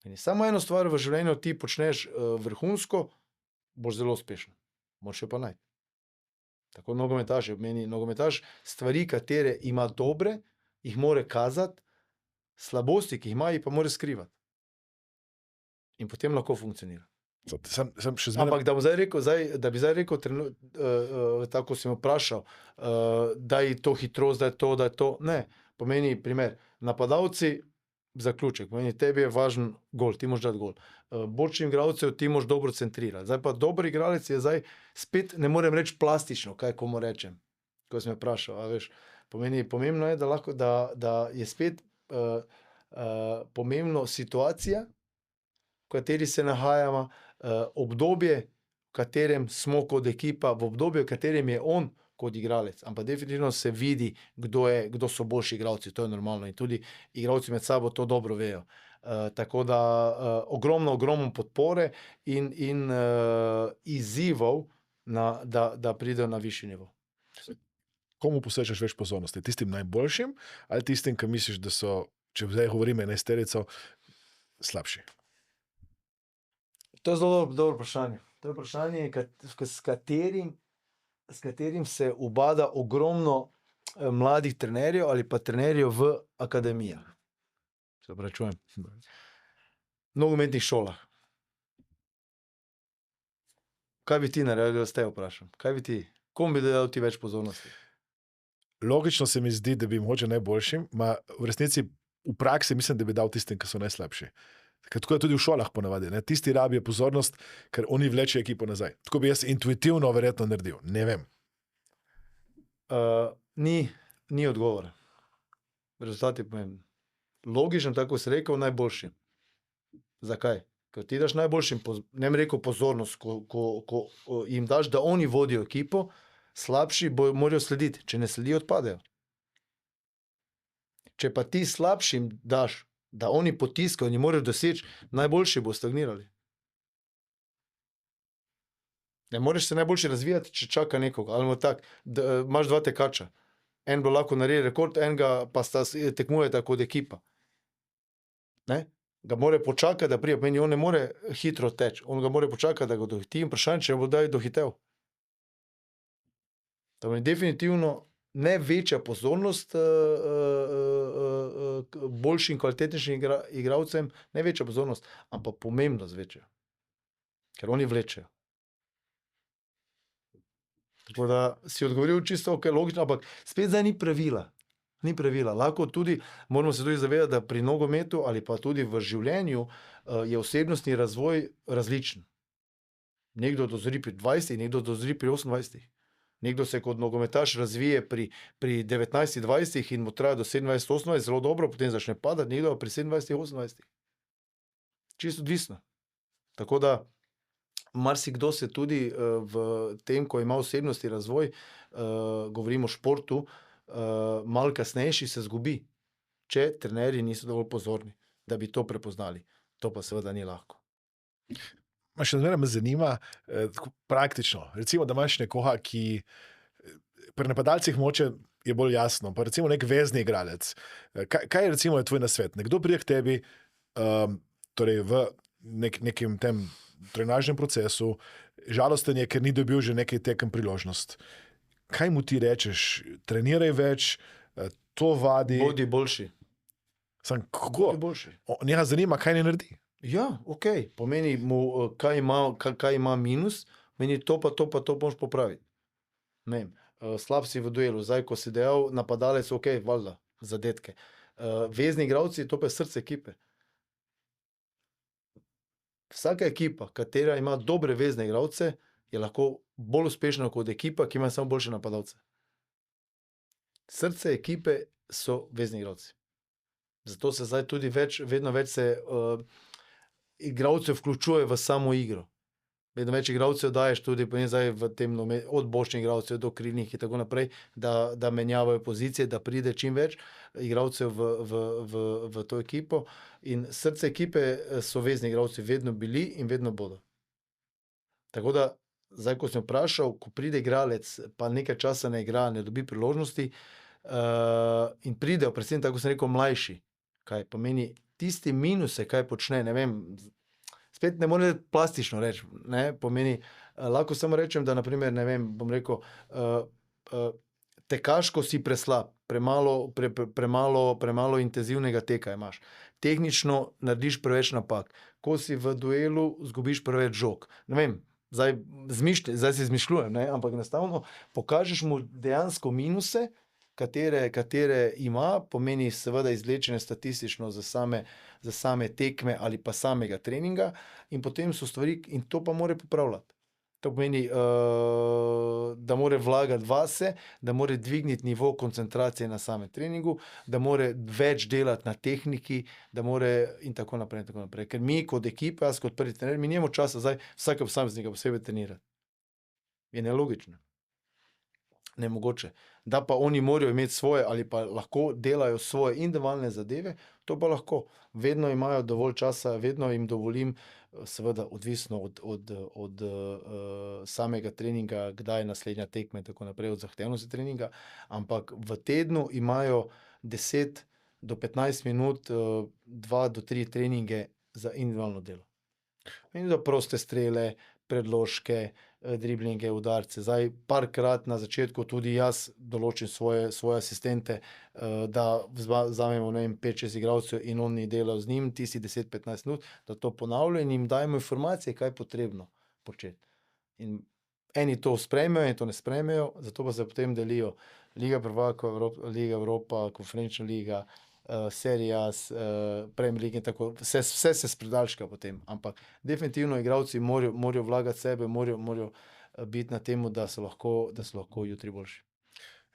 In samo eno stvar v življenju ti počneš vrhunsko, boš zelo uspešen. Moraš jo pa najti. Tako nogometaš je meni. Nogometaš stvari, katere ima dobre, jih mora kazati, slabosti, ki jih ima, jih pa mora skrivati. In potem lahko funkcionira. Ampak da bi zdaj rekel, tako si me vprašal, da je to hitrost, da je to. Ne, pomeni primer. Napadalci, zaključek, pomeni, tebi je važen gol, ti moraš dati gol. Bočnim igralcev ti moraš dobro centrirati. Zdaj pa dober igralec je zdaj spet, ne morem reči plastično, kaj komu rečem, ko si me vprašal, a veš. Pomeni, pomembno je, da je spet pomembno situacija, v kateri se nahajamo, obdobje, v katerem smo kot ekipa, v obdobju, v katerem je on kot igralec. Ampak definitivno se vidi, kdo so boljši igralci, to je normalno. In tudi igralci med sabo to dobro vejo. Tako da ogromno podpore in izzivov, da pridejo na višji nivo. Komu posvečaš več pozornosti? Tistim najboljšim ali tistim, ki misliš, da so, če zdaj govorimo enajsterico, slabši? To je zelo dobro vprašanje. To je vprašanje, s katerim se ubada ogromno mladih trenerjev ali pa trenerjev v akademijah. Se opravičujem. Nogometnih šolah. Kaj bi ti naredil, da ste vprašal? Kaj bi ti? Komu bi dal ti več pozornosti? Logično se mi zdi, da bi mogoče najboljšim, v resnici v praksi mislim, da bi dal tistim, ki so najslabši. Tako je tudi v šolah ponavadi. Tisti rabijo pozornost, ker oni vlečejo ekipo nazaj. Tako bi jaz intuitivno verjetno naredil. Ne vem. Ni odgovora. Rezultat je pomemben. Logično, tako si rekel, najboljšim. Zakaj? Ker ti daš najboljšim, ne bom rekel pozornost, ko jim daš, da oni vodijo ekipo, slabši morajo slediti. Če ne sledijo, odpadejo. Če pa ti slabšim daš, da oni potiskajo, oni morajo doseči, najboljši bo stagnirali. Ne moreš se najboljši razvijati, če čaka nekoga. Ali tak, imaš 2 tekača. En bo lahko naredil rekord, enega pa tekmujeta kot ekipa. Ne? Ga mora počakati, da prije. Meni on ne more hitro teči. On ga mora počakati, da ga dohiti. In vprašanje, če bo daj dohitel. To je definitivno ne večja pozornost boljšim, kvalitetnejšim igralcem, ne večja pozornost, ampak pomembnost večja. ker oni vlečejo. Tako da si odgovoril čisto ok, logično, ampak spet zdaj ni pravila. Ni pravila. Lahko tudi, moramo se tudi zavedati, da pri nogometu ali pa tudi v življenju je osebnostni razvoj različen. Nekdo dozori pri 20, nekdo dozori pri 28. Nekdo se kot nogometaš razvije pri 19, 20 in mu traja do 27, 28, zelo dobro, potem začne padati, nekdo pri 27, 28. Čisto odvisno. Tako da marsikdo se tudi v tem, ko ima osebnostni razvoj, govorimo o športu, malo kasnejši se zgubi, če trenerji niso dovolj pozorni, da bi to prepoznali. To pa seveda ni lahko. Še zmeraj me zanima, praktično. Recimo, da imaš nekoga, ki pri napadalcih moče je bolj jasno, pa recimo nek vezni igralec. Kaj je recimo tvoj nasvet? Nekdo pride k tebi, torej v nekem tem trenažnem procesu, žalosten je, ker ni dobil že nekaj tekem priložnost. Kaj mu ti rečeš? Treniraj več, to vadi. Bodi boljši. Sam, kako? Bodi boljši. Njega zanima, kaj ne naredi. Ja, ok. Pomeni mu, kaj ima minus, meni to pa to moraš popraviti. Ne vem, slab si v duelu, zdaj, ko si dejal napadalec, ok, valjda, zadetke. Vezni igralci, to pa je srce ekipe. Vsaka ekipa, katera ima dobre vezne igralce, je lahko bolj uspešna kot ekipa, ki ima samo boljše napadalce. Srce ekipe so vezni igralci. Zato se zdaj tudi vedno več se igralcev vključuje v samo igro. Vedno več igralcev daješ tudi zdaj v tem, od bočnih igralcev do krilnih in tako naprej, da menjavajo pozicije, da pride čim več igralcev v to ekipo. In srce ekipe so vezni igralci vedno bili in vedno bodo. Tako da, zdaj, ko sem vprašal, ko pride igralec, pa nekaj časa ne igra, ne dobi priložnosti, in pridejo, predvsem tako sem rekel, mlajši, kaj pomeni tisti minuse, kaj počne, ne vem, spet ne morem plastično reči, ne, pomeni, lahko samo rečem, da naprimer, ne vem, bom rekel, tekaško si preslab, premalo intenzivnega teka imaš. Tehnično narediš preveč napak. Ko si v duelu, zgubiš preveč žog. Ne vem, zdaj si izmišljujem, ne, ampak enostavno pokažeš mu dejansko minuse, katere ima, pomeni seveda izvlečene statistično za same tekme ali pa samega treninga, in potem so stvari, in to pa mora popravljati. To pomeni, da mora vlagati vase, da mora dvigniti nivo koncentracije na samem treningu, da mora več delati na tehniki, da mora in tako naprej, in tako naprej. Ker mi kot ekipa, jaz kot prvi trener, mi nimamo časa zdaj vsake posameznika posebej trenirati. Je nelogično. Nemogoče. Da pa oni morajo imeti svoje ali pa lahko delajo svoje individualne zadeve, to pa lahko. Vedno imajo dovolj časa, vedno jim dovolim, seveda odvisno od samega treninga, kdaj je naslednja tekma in tako naprej, od zahtevnosti treninga, ampak v tednu imajo 10 do 15 minut, 2 do 3 treninge za individualno delo. In za proste strele, predložke, driblinge, udarce. Zdaj, parkrat na začetku tudi jaz določim svoje asistente, da vzamemo, ne vem, 5-6 igralcev in oni delajo z njim, tisti 10-15 minut, da to ponavljajo in jim dajemo informacije, kaj je potrebno početi. In eni to sprejmejo, eni to ne sprejmejo, zato pa se potem delijo Liga prvakov, Liga Evropa, konferenčna liga, Serie A, Premier League in tako, vse se spredaljška potem, ampak definitivno igralci morajo vlagati sebe, morajo biti na temu, da so lahko jutri boljši.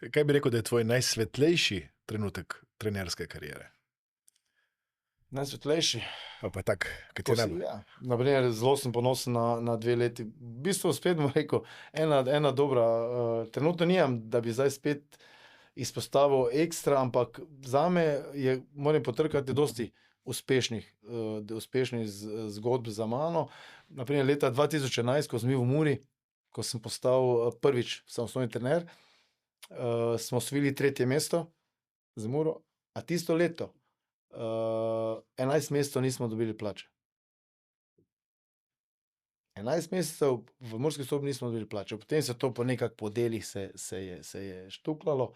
Kaj bi rekel, da je tvoj najsvetlejši trenutek trenerske kariere? Najsvetlejši? Pa tak, kateri najbolj? Ja, naprimer, zelo sem ponosen na 2 leti. V bistvu spet bom rekel, ena dobra, trenutno nimam, da bi zdaj spet izpostavil ekstra, ampak zame je, moram potrkati, dosti uspešnih zgodb za mano. Naprimer, leta 2011, ko sem bil v Muri, ko sem postal prvič samostojni trener, smo osvojili 3. mesto z Muro, a tisto leto 11 mesecev nismo dobili plače. 11 mesecev v Murski Soboti nismo dobili plače. Potem se to po nekako po delih se je štukljalo.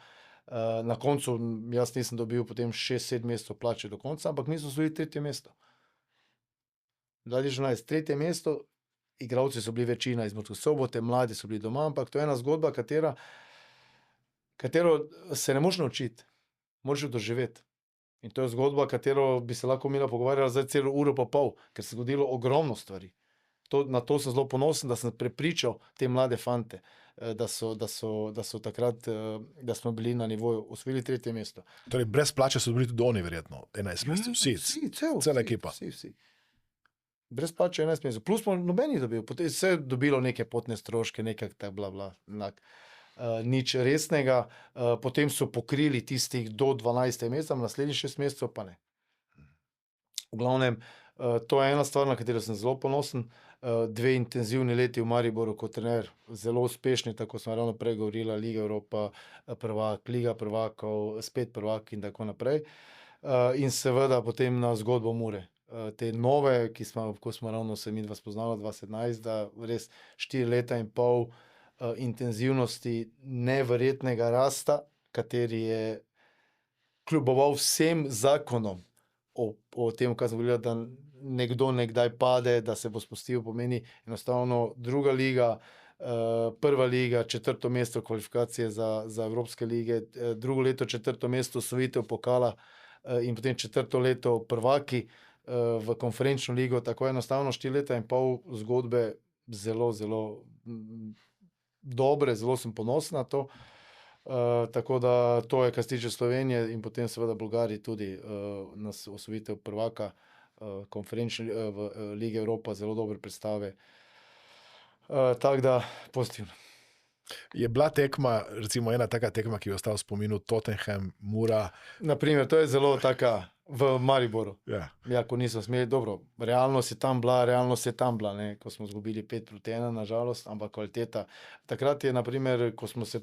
Na koncu jaz nisem dobil potem 6-7 mesecev plače do konca, ampak mi smo osvojili 3. mesto. 2011, 3. mesto igravci so bili večina iz Murske Sobote, mladi so bili doma, ampak to je ena zgodba, katero se ne moreš naučiti, moraš jo doživeti. In to je zgodba, katero bi se lahko Mila pogovarjala zdaj celo uro pa pol, ker se je zgodilo ogromno stvari. Na to sem zelo ponosen, da sem prepričal te mlade fante, da so takrat, da smo bili na nivoju, osvojili 3. mesto. Torej, brez plače so bili tudi oni, verjetno, 11 mesecev. Vsi, cela ekipa. Vsi. Brez plače 11 mesecev. Plus smo nobeni dobil, potem se je dobilo neke potne stroške, nekak tak bla bla, nič resnega. Potem so pokrili tistih do 12. meseca, naslednjih 6 mesecev pa ne. V glavnem, to je ena stvar, na katero sem zelo ponosen. 2 intenzivni leti v Mariboru kot trener, zelo uspešni, tako smo ravno prej govorili, Liga Evropa, prvak, Liga prvakov, spet prvak in tako naprej. In seveda potem na zgodbo Mure. Te nove, ko smo ravno se midva spoznala 2017, da res 4 leta in pol intenzivnosti, neverjetnega rasta, kateri je kljuboval vsem zakonom o tem, kar smo govorili, da nekdo nekdaj pade, da se bo spustil, pomeni enostavno druga liga, prva liga, 4. mesto kvalifikacije za Evropske lige, drugo leto 4. mesto osvojitev pokala in potem 4. leto prvaki v konferenčno ligo, tako enostavno 4 leta in pol zgodbe zelo, zelo dobre, zelo sem ponosen na to. Tako da to je, kar se tiče Slovenije in potem seveda Bolgariji tudi nas osvojitev prvaka konferenčne v Lige Evropa, zelo dobre predstave. Tako da pozitivno. Je bila tekma, recimo ena taka tekma, ki je ostala v spominu, Tottenham, Mura? Naprimer, to je zelo taka v Mariboru. Ja. Ja, ko nismo smeli, dobro, realnost je tam bila, ne, ko smo izgubili 5-1, nažalost, ampak kvaliteta. Takrat je, naprimer, ko smo se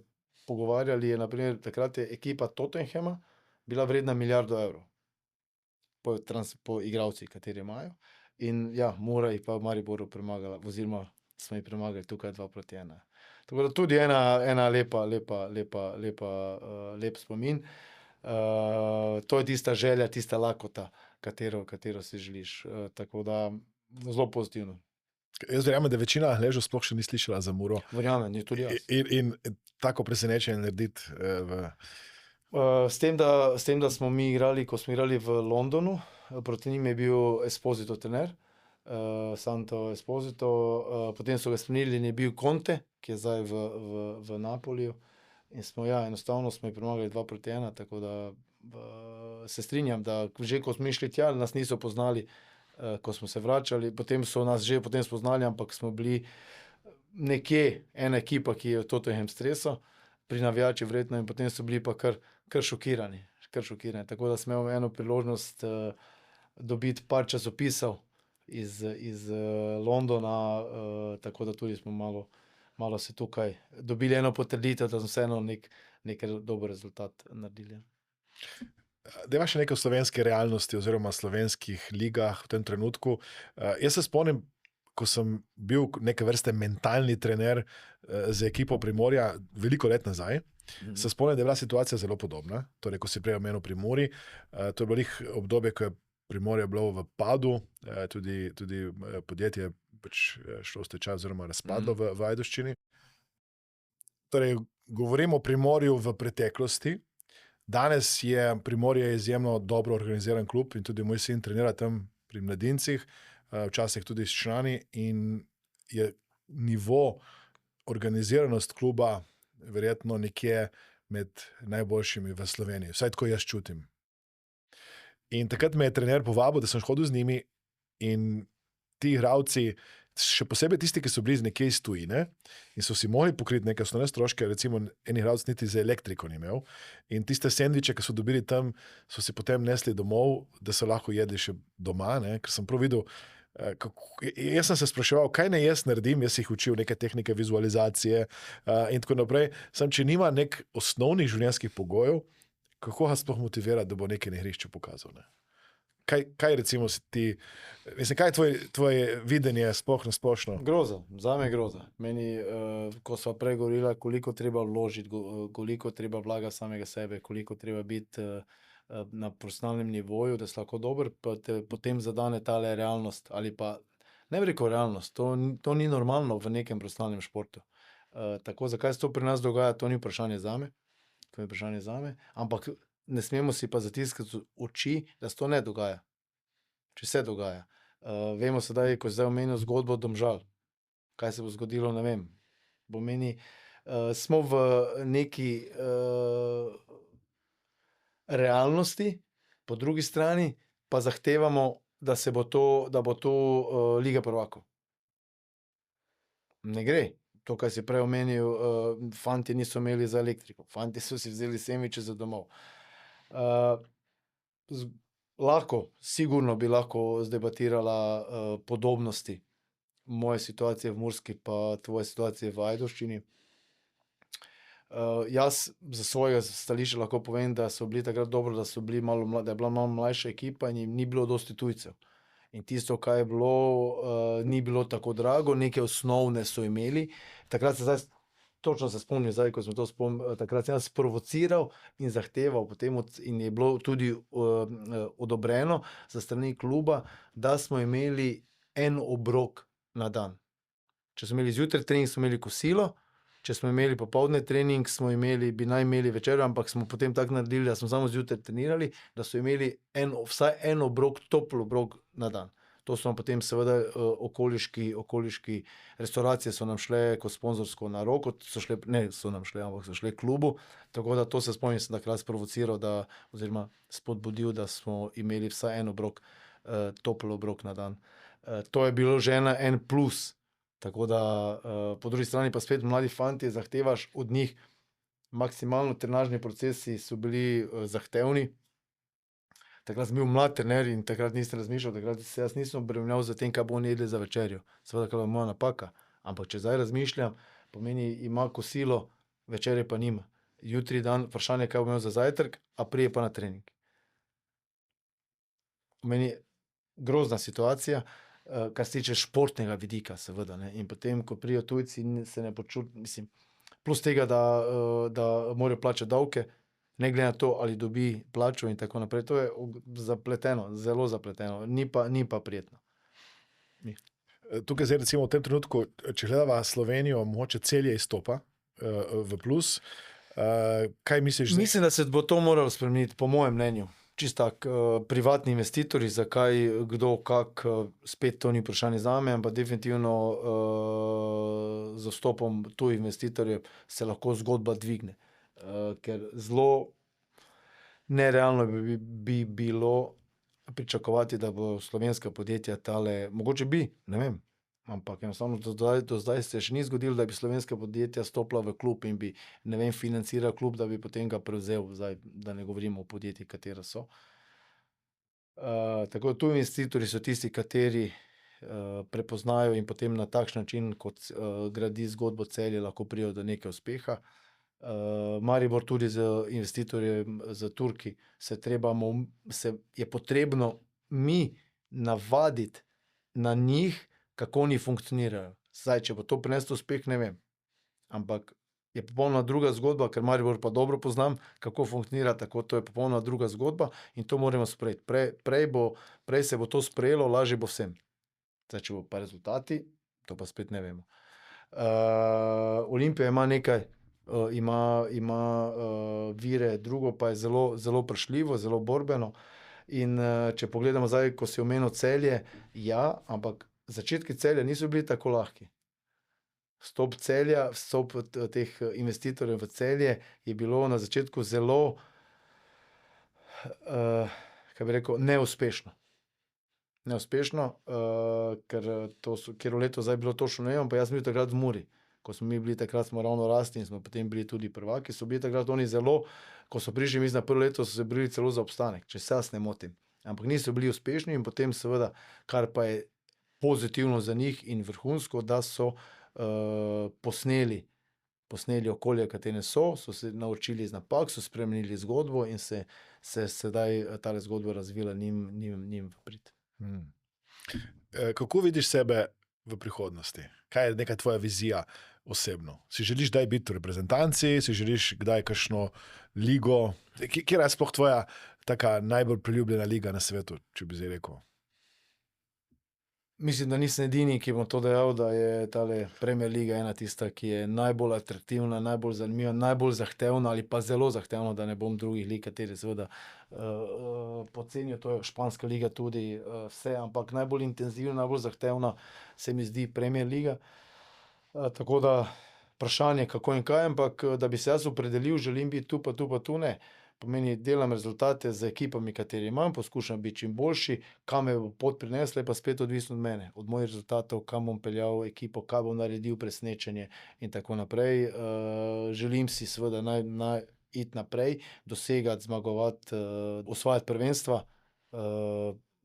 pogovarjali, takrat je ekipa Tottenhama bila vredna milijardo evrov. Po igravcih, kateri imajo. In ja, Mura je pa v Mariboru premagala, oziroma smo jih premagali tukaj 2-1. Tako da tudi ena lep spomin. To je tista želja, tista lakota, katero si želiš. Tako da zelo pozitivno. Jaz verjamem, da večina Aljažev sploh še ni slišala za Muro. Verjamem, je tudi jaz. In tako presenečenje narediti S tem, da smo mi igrali, ko smo igrali v Londonu, proti njim je bil Esposito trener, Santo Esposito, potem so ga spremenili in je bil Conte, ki je zdaj v Napoliju. In enostavno smo jih premagali 2-1, tako da se strinjam, da že ko smo išli tja, nas niso poznali, ko smo se vračali, potem so nas že potem spoznali, ampak smo bili nekje ena ekipa, ki je Tottenham stresal, pri navijači vredno, in potem so bili pa kar šokirani. Tako da smo imeli eno priložnost dobiti par časopisov iz Londona, tako da tudi smo malo se tukaj dobili eno potrditev, da smo vseeno nek dober rezultat naredili. Deva še nekaj o slovenski realnosti oziroma slovenskih ligah v tem trenutku. Jaz se spomnim, ko sem bil neke vrste mentalni trener za ekipo Primorja veliko let nazaj, se spomnim, da je bila situacija zelo podobna. Torej, ko si prej omenil Primorje, to je bilo obdobje, ko je Primorje bilo v padu, tudi podjetje pač šlo v stečaj oziroma razpadlo v Ajdovščini. Torej, govorimo o Primorju v preteklosti. Danes je Primorje izjemno dobro organiziran klub in tudi moj sin trenira tam pri mladincih, včasih tudi s člani, in je nivo organiziranost kluba verjetno nekje med najboljšimi v Sloveniji. Vsaj tako jaz čutim. In takrat me je trener povabil, da sem hodil z njimi, in ti igralci, še posebej tisti, ki so bili nekje iz tujine in so si mogli pokriti neke osnovne stroške, recimo en igralec niti za elektriko ni imel, in tiste sendviče, ki so dobili tam, so si potem nesli domov, da so lahko jedli še doma, ne? Ker sem prav videl, jaz sem se spraševal, kaj naj jaz naredim, jaz jih učil neke tehnike vizualizacije in tako naprej. Sam, če nima nek osnovnih življenjskih pogojev, kako ga sploh motivira, da bo nekaj na igrišču pokazal, ne? Kaj recimo si ti, mislim, kaj je tvoje videnje sploh na splošno? Groza, zame groza. Meni, ko sva prej govorila, koliko treba vložiti, koliko treba vlagati samega sebe, koliko treba biti na profesionalnem nivoju, da si lahko dober, pa te potem zadane tale realnost ali pa Ne bi rekel realnost, to ni normalno v nekem profesionalnem športu. Tako, zakaj se to pri nas dogaja, to ni vprašanje zame, ampak ne smemo si pa zatiskati oči, da se to ne dogaja. Če se dogaja. Vemo sedaj, ko zdaj omenil zgodbo Domžal, kaj se bo zgodilo, ne vem. Smo v neki realnosti, po drugi strani pa zahtevamo, da bo to Liga prvakov. Ne gre. To, kar si prej omenil, fantje niso imeli za elektriko, fantje so si vzeli sendviče za domov. Sigurno bi lahko zdebatirala podobnosti moje situacije v Murski pa tvoje situacije v Ajdovščini. Jaz za svojega stališča lahko povem, da so bili takrat dobro, da je bila malo mlajša ekipa in jim ni bilo dosti tujcev. In tisto, kar je bilo, ni bilo tako drago, neke osnovne so imeli. Takrat točno se spomnim, ko sem to takrat sem jaz sprovociral in zahteval potem in je bilo tudi odobreno za strani kluba, da smo imeli en obrok na dan. Če smo imeli zjutraj trening, smo imeli kosilo, če smo imeli popoldne trening, bi naj imeli večerjo, ampak smo potem tako naredili, da smo samo zjutraj trenirali, da so imeli vsaj en obrok, topel obrok na dan. To so nam potem seveda okoliški restavracije so nam šle kot sponzorsko na roko, ampak so šle klubu, tako da to se spomnim, sem takrat sprovociral, oziroma spodbudil, da smo imeli vsaj en obrok, topel obrok na dan. To je bilo že en plus. Tako da, po drugi strani pa spet mladi fantje, zahtevaš od njih maksimalno, trenažni procesi so bili zahtevni. Takrat sem bil mlad trener in takrat nisem razmišljal, takrat se jaz nisem obremenjeval za tem, kaj bomo oni jedli za večerjo. Seveda, kaj je moja napaka. Ampak če zdaj razmišljam, pomeni, ima kosilo, večerje pa nima. Jutri dan, vprašanje, kaj bo imel za zajtrk, a pride pa na trening. Meni grozna situacija, kar se tiče športnega vidika, seveda, ne. In potem, ko pridejo tujci, se ne mislim, plus tega, da morajo plačati davke, ne glede na to, ali dobi plačo in tako naprej. To je zapleteno, zelo zapleteno, ni pa prijetno. Tukaj zdaj recimo v tem trenutku, če gledava Slovenijo, mogoče Celje izstopa v plus. Kaj misliš? Mislim, da se bo to moralo spremeniti, po mojem mnenju. Čisto tako, privatni investitorji, zakaj, kdo, kako, spet to ni vprašanje zame, ampak definitivno z vstopom tujih investitorjev se lahko zgodba dvigne. Ker zelo nerealno bi bilo pričakovati, da bo slovenska podjetja mogoče bi, ne vem, ampak enostavno do zdaj se še ni zgodilo, da bi slovenska podjetja stopila v klub in bi, ne vem, financiral klub, da bi potem ga prevzel, zdaj, da ne govorimo o podjetjih, katera so. Tako da tuji investitorji so tisti, kateri prepoznajo in potem na takšen način, kot gradi zgodbo Celje, lahko pridejo do nekaj uspeha. Maribor tudi z investitorjem, s Turki, je potrebno mi navaditi na njih, kako oni funkcionirajo. Zdaj, če bo to prineslo uspeh, ne vem. Ampak je popolnoma druga zgodba, ker Maribor pa dobro poznam, kako funkcionira, tako to je popolnoma druga zgodba in to moramo sprejeti. Prej se bo to sprejelo, lažje bo vsem. Zdaj, če bo pa rezultati, to pa spet ne vemo. Olimpija ima nekaj, ima vire, drugo pa je zelo, zelo vprašljivo, zelo borbeno. In če pogledamo zdaj, ko si omenil Celje, ja, ampak začetki Celja niso bili tako lahki. Vstop teh investitorjev v Celje je bilo na začetku zelo, kaj bi rekel, neuspešno. Neuspešno, ker katero leto zdaj bilo točno, ne vem, pa jaz sem bil takrat v Muri. Ko smo mi bili takrat, smo ravno rasli in smo potem bili tudi prvaki, so bili takrat oni zelo, ko so prišli, mislim, na prvo leto, so se borili celo za obstanek, če se jaz ne motim. Ampak niso bili uspešni in potem seveda, kar pa je pozitivno za njih in vrhunsko, da so posneli okolje, katere so se naučili iz napak, so spremenili zgodbo in se sedaj tale zgodba razvila njim v prid. Kako vidiš sebe v prihodnosti? Kaj je neka tvoja vizija osebno? Si želiš kdaj biti v reprezentanci, si želiš kdaj kakšno ligo? Kje je sploh tvoja taka najbolj priljubljena liga na svetu, če bi zdaj rekel? Mislim, da nisem edini, ki bom to dejal, da je tale Premier Liga ena tista, ki je najbolj atraktivna, najbolj zanimiva, najbolj zahtevna ali pa zelo zahtevna, da ne bom drugih lig, kateri seveda pocenijo, to je španska liga tudi vse, ampak najbolj intenzivna, najbolj zahtevna se mi zdi Premier Liga. Tako da vprašanje, kako in kaj, ampak da bi se jaz opredelil, želim biti tu pa tu pa tu ne. Pomeni, delam rezultate z ekipami, kateri imam, poskušam biti čim boljši, kam me bo pot prinesla, je pa spet odvisno od mene, od mojih rezultatov, kam bom peljal ekipo, kaj bom naredil, presenečenje in tako naprej. Želim si seveda iti naprej, dosegati, zmagovati, osvajati prvenstva,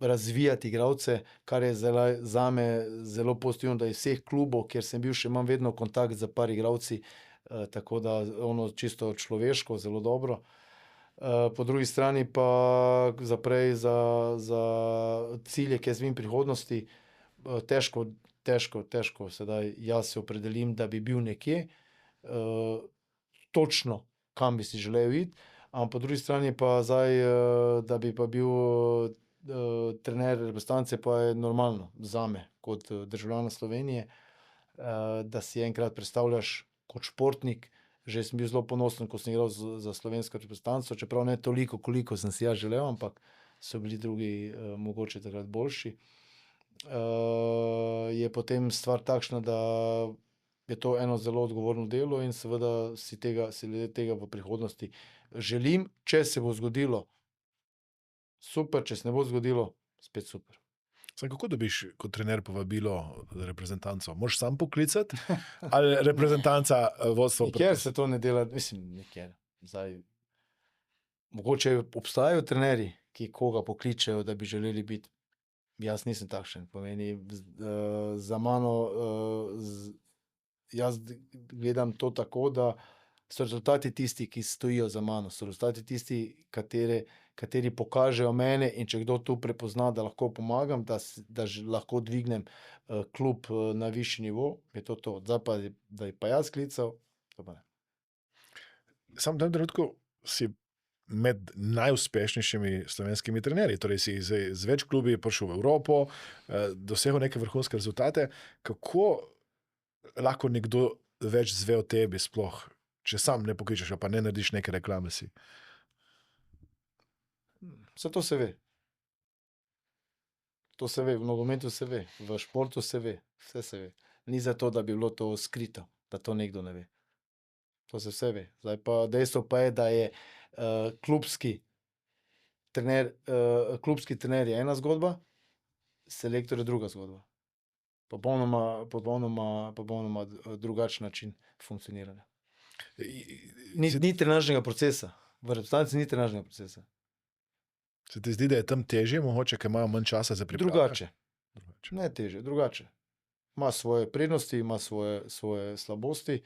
razvijati igralce, kar je zame zelo pozitivno, da iz vseh klubov, kjer sem bil, še imam vedno kontakt z par igralci, tako da ono čisto človeško, zelo dobro. Po drugi strani pa zaprej za cilje, ki jaz vidim prihodnosti, težko sedaj jaz se opredelim, da bi bil nekje, točno, kam bi si želel iti, ampak po drugi strani pa zdaj, da bi pa bil trener reprezentance, pa je normalno zame, kot državljana Slovenije, da si enkrat predstavljaš kot športnik. Že sem bil zelo ponosen, ko sem igral za slovensko reprezentanco, čeprav ne toliko, koliko sem si jaz želel, ampak so bili drugi mogoče takrat boljši. Je potem stvar takšna, da je to eno zelo odgovorno delo in seveda si glede tega v prihodnosti želim, če se bo zgodilo, super, če se ne bo zgodilo, spet super. Kako dobiš kot trener povabilo za reprezentanco? Moraš sam poklicati ali reprezentanca vodstvo? Nikjer se to ne dela, mislim, nikjer. Zdaj, mogoče obstajajo trenerji, ki koga pokličejo, da bi želeli biti. Jaz nisem takšen. Pomeni, za mano, jaz gledam to tako, da so rezultati tisti, ki stojijo za mano. So rezultati tisti, kateri pokažejo mene, in če kdo tu prepozna, da lahko pomagam, da lahko dvignem klub na višji nivo, je to to. Zdaj pa, da je pa jaz klical, to pa ne. Sam v tem trenutku si med najuspešnejšimi slovenskimi trenerji, torej si z več klubi prišel v Evropo, dosegel neke vrhunske rezultate. Kako lahko nekdo več zve o tebi sploh, če sam ne pokličeš, pa ne narediš neke reklame si? Vse to se ve. To se ve, v nogometu se ve, v športu se ve, vse se ve. Ni zato, da bi bilo to skrito, da to nekdo ne ve. To se vse ve. Zdaj pa dejstvo pa je, da je klubski trener je ena zgodba, selektor je druga zgodba. Popolnoma drugačen način funkcioniranja. Ni trenažnega procesa. V reprezentanci ni trenažnega procesa. Se ti zdi, da je tam težje, mogoče, ker imajo manj časa za pripravo? Drugače. Ne težje, drugače. Ima svoje prednosti, ima svoje slabosti.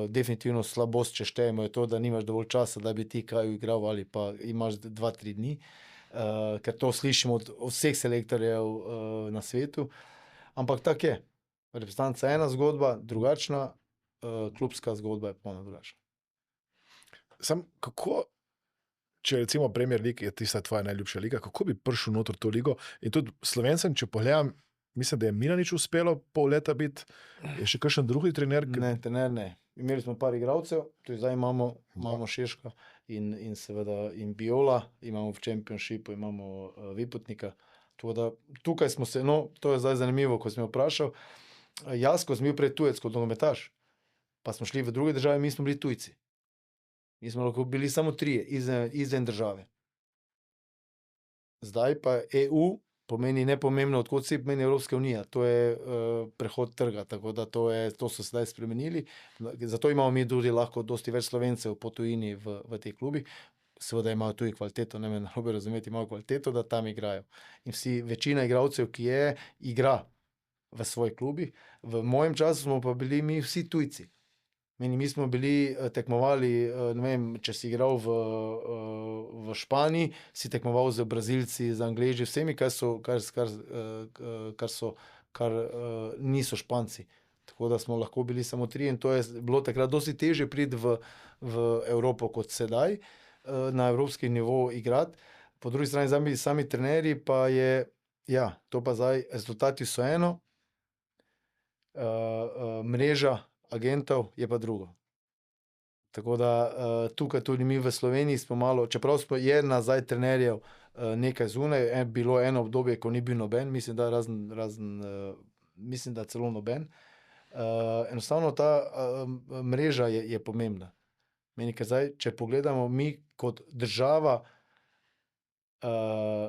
Definitivno slabost, če štejemo, je to, da nimaš dovolj časa, da bi ti kaj igral, ali pa imaš 2-3 dni. Ker to slišimo od vseh selektorjev na svetu. Ampak tako je. Reprezentanca je ena zgodba, drugačna, klubska zgodba je popolnoma drugačna. Sam kako, če recimo Premier League je tista tvoja najljubša liga, kako bi prišel noter to ligo? In tudi Slovencem, če pogledam, mislim, da je Milanič uspelo pol leta biti, je še kakšen drugi trener? Ne, trener ne. Imeli smo par igralcev, tudi zdaj imamo Šeška in seveda in Biola, imamo v Championshipu, imamo Vipotnika. Tukaj smo se, to je zdaj zanimivo, ko sem me vprašal. Jaz, ko sem bil prej tujec kot nogometaš, pa smo šli v druge države, mi smo bili tujci. Mi smo lahko bili samo 3 izven države. Zdaj pa EU pomeni nepomembno, odkot si, pomeni Evropska unija. To je prehod trga, tako da to so sedaj spremenili. Zato imamo mi tudi lahko dosti več Slovencev po tujini v teh klubih. Seveda imajo tudi kvaliteto, ne me narobe razumeti, imajo kvaliteto, da tam igrajo. In večina igralcev, ki igra v svojih klubih. V mojem času smo pa bili mi vsi tujci. Mi smo bili tekmovali, ne vem, če si igral v Španiji, si tekmoval z Brazilci, z Angleži, vsemi, kar niso Španci. Tako da smo lahko bili samo 3 in to je bilo takrat dosti težje priti v Evropo kot sedaj, na evropski nivo igrati. Po drugi strani sami trenerji pa je Ja, to pa zdaj, rezultati so eno, mreža agentov je pa drugo. Tako da tukaj tudi mi v Sloveniji smo malo, čeprav smo je nazaj trenerjev nekaj zunaj, bilo eno obdobje, ko ni bil noben, mislim, da mislim, da celo noben. Enostavno ta mreža je pomembna. Meni, ker zdaj, če pogledamo, mi kot država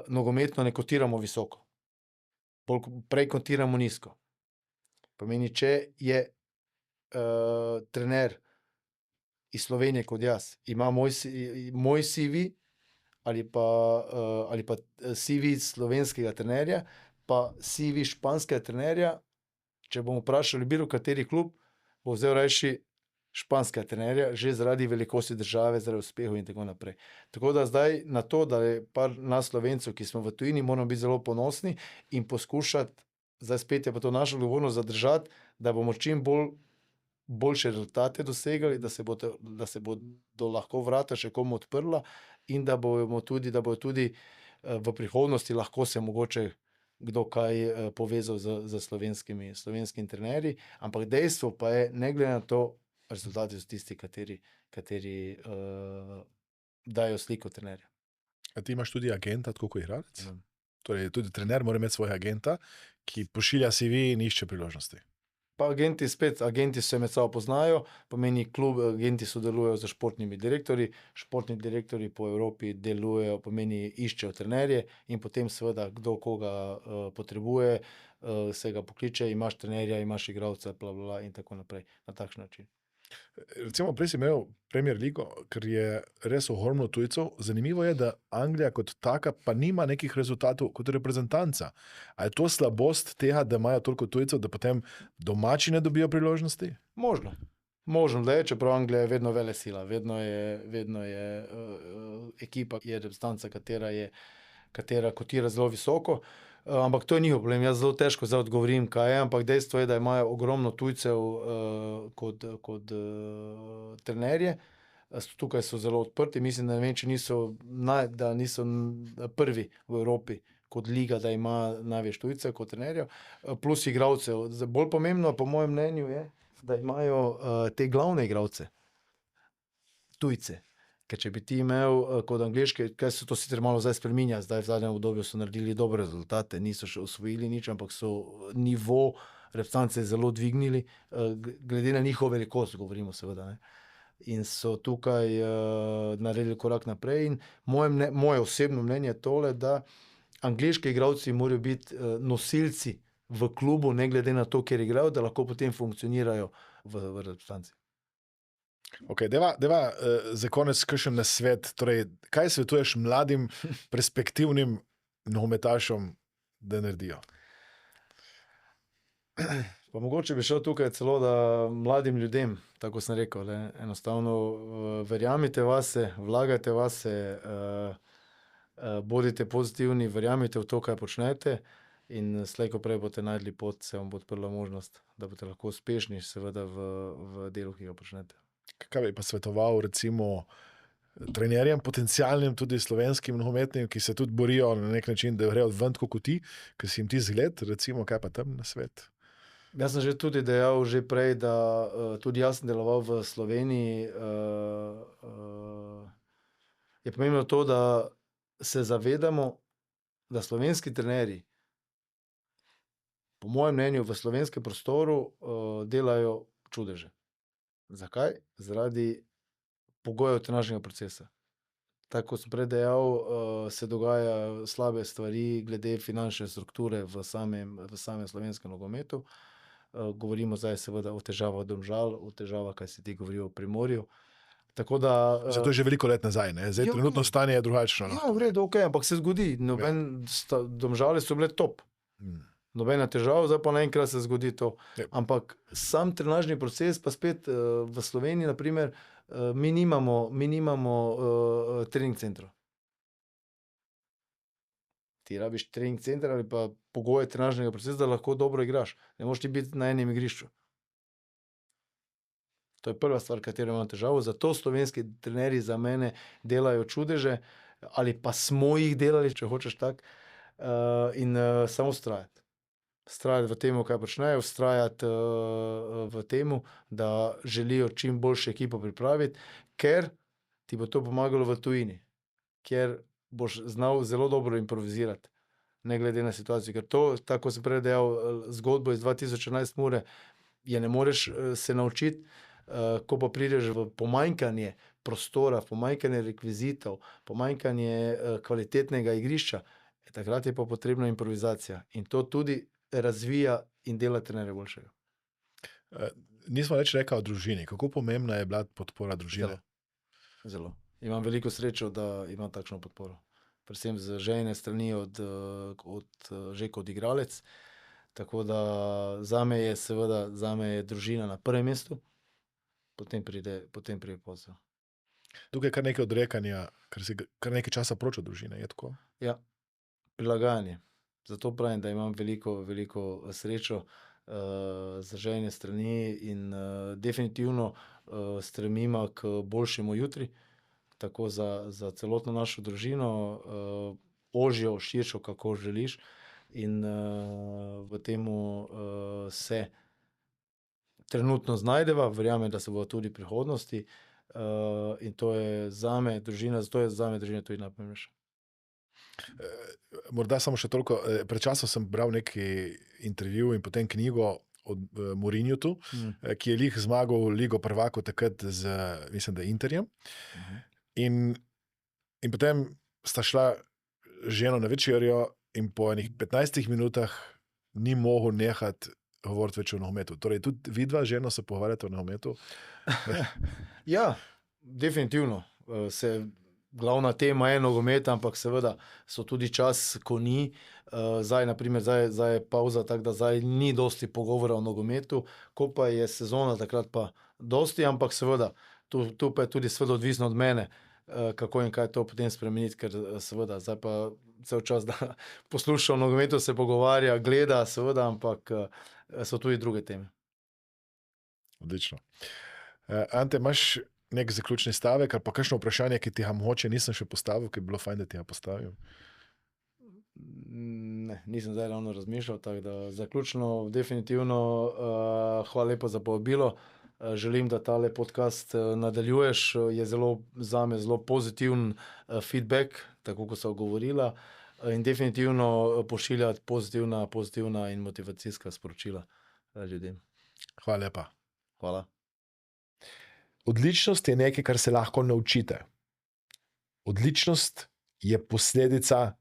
nogometno ne kotiramo visoko. Prej kotiramo nizko. Pomeni, če je trener iz Slovenije kot jaz, ima moj CV ali pa CV slovenskega trenerja, pa CV španskega trenerja, če bomo vprašali bilo kateri klub, bo vzel rajši španskega trenerja, že zaradi velikosti države, zaradi uspehov in tako naprej. Tako da zdaj na to, da je par nas Slovencev, ki smo v tujini, moramo biti zelo ponosni in poskušati, zdaj spet je pa to naša odgovornost zadržati, da bomo čim boljše rezultate dosegali, da se bodo lahko vrata še komu odprla in da bodo tudi v prihodnosti lahko se mogoče kdo kaj povezal z slovenskimi trenerji, ampak dejstvo pa je, ne glede na to, rezultati so tisti, kateri dajo sliko trenerja. A ti imaš tudi agenta, tako kot igralec? Ja. Torej, tudi trener mora imeti svojega agenta, ki pošilja CV in išče priložnosti. Pa agenti se med sabo poznajo, pomeni agenti sodelujejo z športnimi direktorji, športni direktorji po Evropi delujejo, pomeni iščejo trenerje in potem seveda kdo koga potrebuje, se ga pokliče, imaš trenerja, imaš igralca, bla, bla, bla, in tako naprej, na takšen način. Recimo, prej si imel Premier ligo, ker je res ogromno tujcev. Zanimivo je, da Anglija kot taka pa nima nekih rezultatov kot reprezentanca. A je to slabost tega, da imajo toliko tujcev, da potem domači ne dobijo priložnosti? Možno da je, čeprav Anglija je vedno velesila, vedno je ekipa, je reprezentanca, katera kotira zelo visoko. Ampak to je njihov problem, jaz zelo težko zdaj odgovorim, kaj je, ampak dejstvo je, da imajo ogromno tujcev kot trenerje. Tukaj so zelo odprti, mislim, da ne vem, če niso prvi v Evropi kot liga, da ima največ tujcev kot trenerjev, plus igralcev. Bolj pomembno, po mojem mnenju, je, da imajo te glavne igralce, tujce. Ker če bi ti imel kot angleške, kaj se to sicer malo zdaj spreminja, zdaj v zadnjem obdobju so naredili dobre rezultate, niso še osvojili nič, ampak so nivo reprezentance zelo dvignili, glede na njihovo velikost, govorimo seveda, ne. In so tukaj naredili korak naprej in moje osebno mnenje je tole, da angleški igralci morajo biti nosilci v klubu, ne glede na to, kjer igrajo, da lahko potem funkcionirajo v reprezentanci. Ok, deva za konec kakšen nasvet. Torej, kaj svetuješ mladim, perspektivnim nogometašem, da naredijo? Pa mogoče bi šel tukaj celo, da mladim ljudem, tako sem rekel, enostavno verjamite vase, vlagajte vase, bodite pozitivni, verjamite v to, kaj počnete in slej ko prej boste našli pot, se vam bo odprla možnost, da boste lahko uspešni seveda v delu, ki ga počnete. Kaj bi pa svetoval recimo trenerjem, potencialnim tudi slovenskim nogometnim, ki se tudi borijo na nek način, da grejo ven tako kot ti, ker si jim ti zgled, recimo, kaj pa tam na svet? Jaz sem že tudi dejal že prej, da tudi jaz sem deloval v Sloveniji. Je pomembno to, da se zavedamo, da slovenski trenerji, po mojem mnenju, v slovenskem prostoru delajo čudeže. Zakaj? Zaradi pogojev trenažnega procesa. Tako kot sem prej dejal, se dogajajo slabe stvari glede finančne strukture v samem slovenskem nogometu. Govorimo zdaj seveda o težavah Domžal, o težavah, kaj si ti govoril o Primorju. Tako da Zato je že veliko let nazaj, ne? Zdaj trenutno stanje je drugačno. Ja, v redu, ok, ampak se zgodi. Domžale so bile top. Nobena težava, zdaj pa naenkrat se zgodi to. Ampak sam trenažni proces, pa spet v Sloveniji, na primer, mi nimamo trening centrov. Ti rabiš trening center ali pa pogoje trenažnega procesa, da lahko dobro igraš. Ne moreš ti biti na enem igrišču. To je prva stvar, katero imam težavo. Zato slovenski trenerji za mene delajo čudeže, ali pa smo jih delali, če hočeš tako. in samo vztrajati. Vztrajati v tem, kaj počnejo, vztrajati v tem, da želijo čim boljšo ekipo pripraviti, ker ti bo to pomagalo v tujini, ker boš znal zelo dobro improvizirati, ne glede na situacijo. Ker to, tako sem prej dejal, zgodbo iz 2011 Mure, je ne moreš se naučiti, ko pa prideš v pomanjkanje prostora, pomanjkanje rekvizitov, pomanjkanje kvalitetnega igrišča, takrat je pa potrebna improvizacija. In to tudi razvija in dela trenerja boljšega. Nismo več rekli o družini. Kako pomembna je bila podpora družine? Zelo. Imam veliko srečo, da imam takšno podporo. Predvsem z žejne strani že kot igralec. Tako da zame je družina na prvem mestu, potem pride posel. Tukaj je kar nekaj odrekanja, ker si kar nekaj časa proč od družine, je tako? Ja, prilagajanje. Zato pravim, da imam veliko srečo z žejne strani in definitivno stremimo k boljšemu jutri, tako za celotno našo družino, ožjo, širšo, kako želiš. In v tem se trenutno znajdeva, verjamem, da se bo tudi v prihodnosti. In to je zame družina, zato je zame družina tudi najpomembnejša. Morda samo še toliko. Pred časom sem bral neki intervju in potem knjigo o Mourinhotu, ki je lih zmagal Ligo prvakov takrat z, mislim, da Interjem. In potem sta šla ženo na večerjo in po enih 15 minutah ni mogel nehati govoriti več o nogometu. Torej, tudi vidva ženo se pogovarjate o nogometu? Ja, definitivno. Glavna tema je nogomet, ampak seveda so tudi čas, ko ni. Zdaj je pauza, tako da zdaj ni dosti pogovora o nogometu, ko pa je sezona, takrat pa dosti, ampak seveda, tu pa je tudi seveda odvisno od mene, kako in kaj to potem spremeniti, ker seveda zdaj pa cel čas, da posluša o nogometu, se pogovarja, gleda, seveda, ampak so tudi druge teme. Odlično. Ante, imaš nek zaključni stavek ali pa kakšno vprašanje, ki ti ga mogoče nisem še postavil, ki bi bilo fajn, da ti ga postavim? Ne, nisem zdaj ravno razmišljal, tako da zaključno definitivno hvala lepa za povabilo. Želim, da tale podcast nadaljuješ, je zame zelo pozitiven feedback, tako kot so govorila, in definitivno pošiljati pozitivna in motivacijska sporočila ljudem. Hvala lepa. Hvala. Odličnost je nekaj, kar se lahko naučite. Odličnost je posledica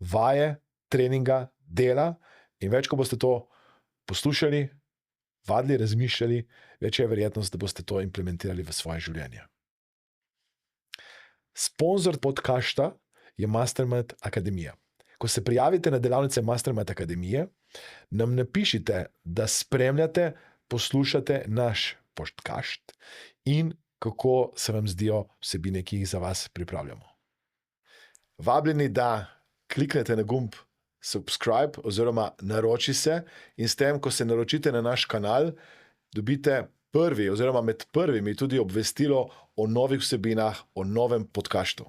vaje, treninga, dela in več, ko boste to poslušali, vadili, razmišljali, več je verjetnost, da boste to implementirali v svoje življenje. Sponzor podcasta je Mastermind Akademija. Ko se prijavite na delavnice Mastermind Akademije, nam napišite, da spremljate, poslušate naš podcast in kako se vam zdijo vsebine, ki jih za vas pripravljamo. Vabljeni, da kliknete na gumb subscribe oziroma naroči se in s tem, ko se naročite na naš kanal, dobite prvi oziroma med prvimi tudi obvestilo o novih vsebinah, o novem podcastu.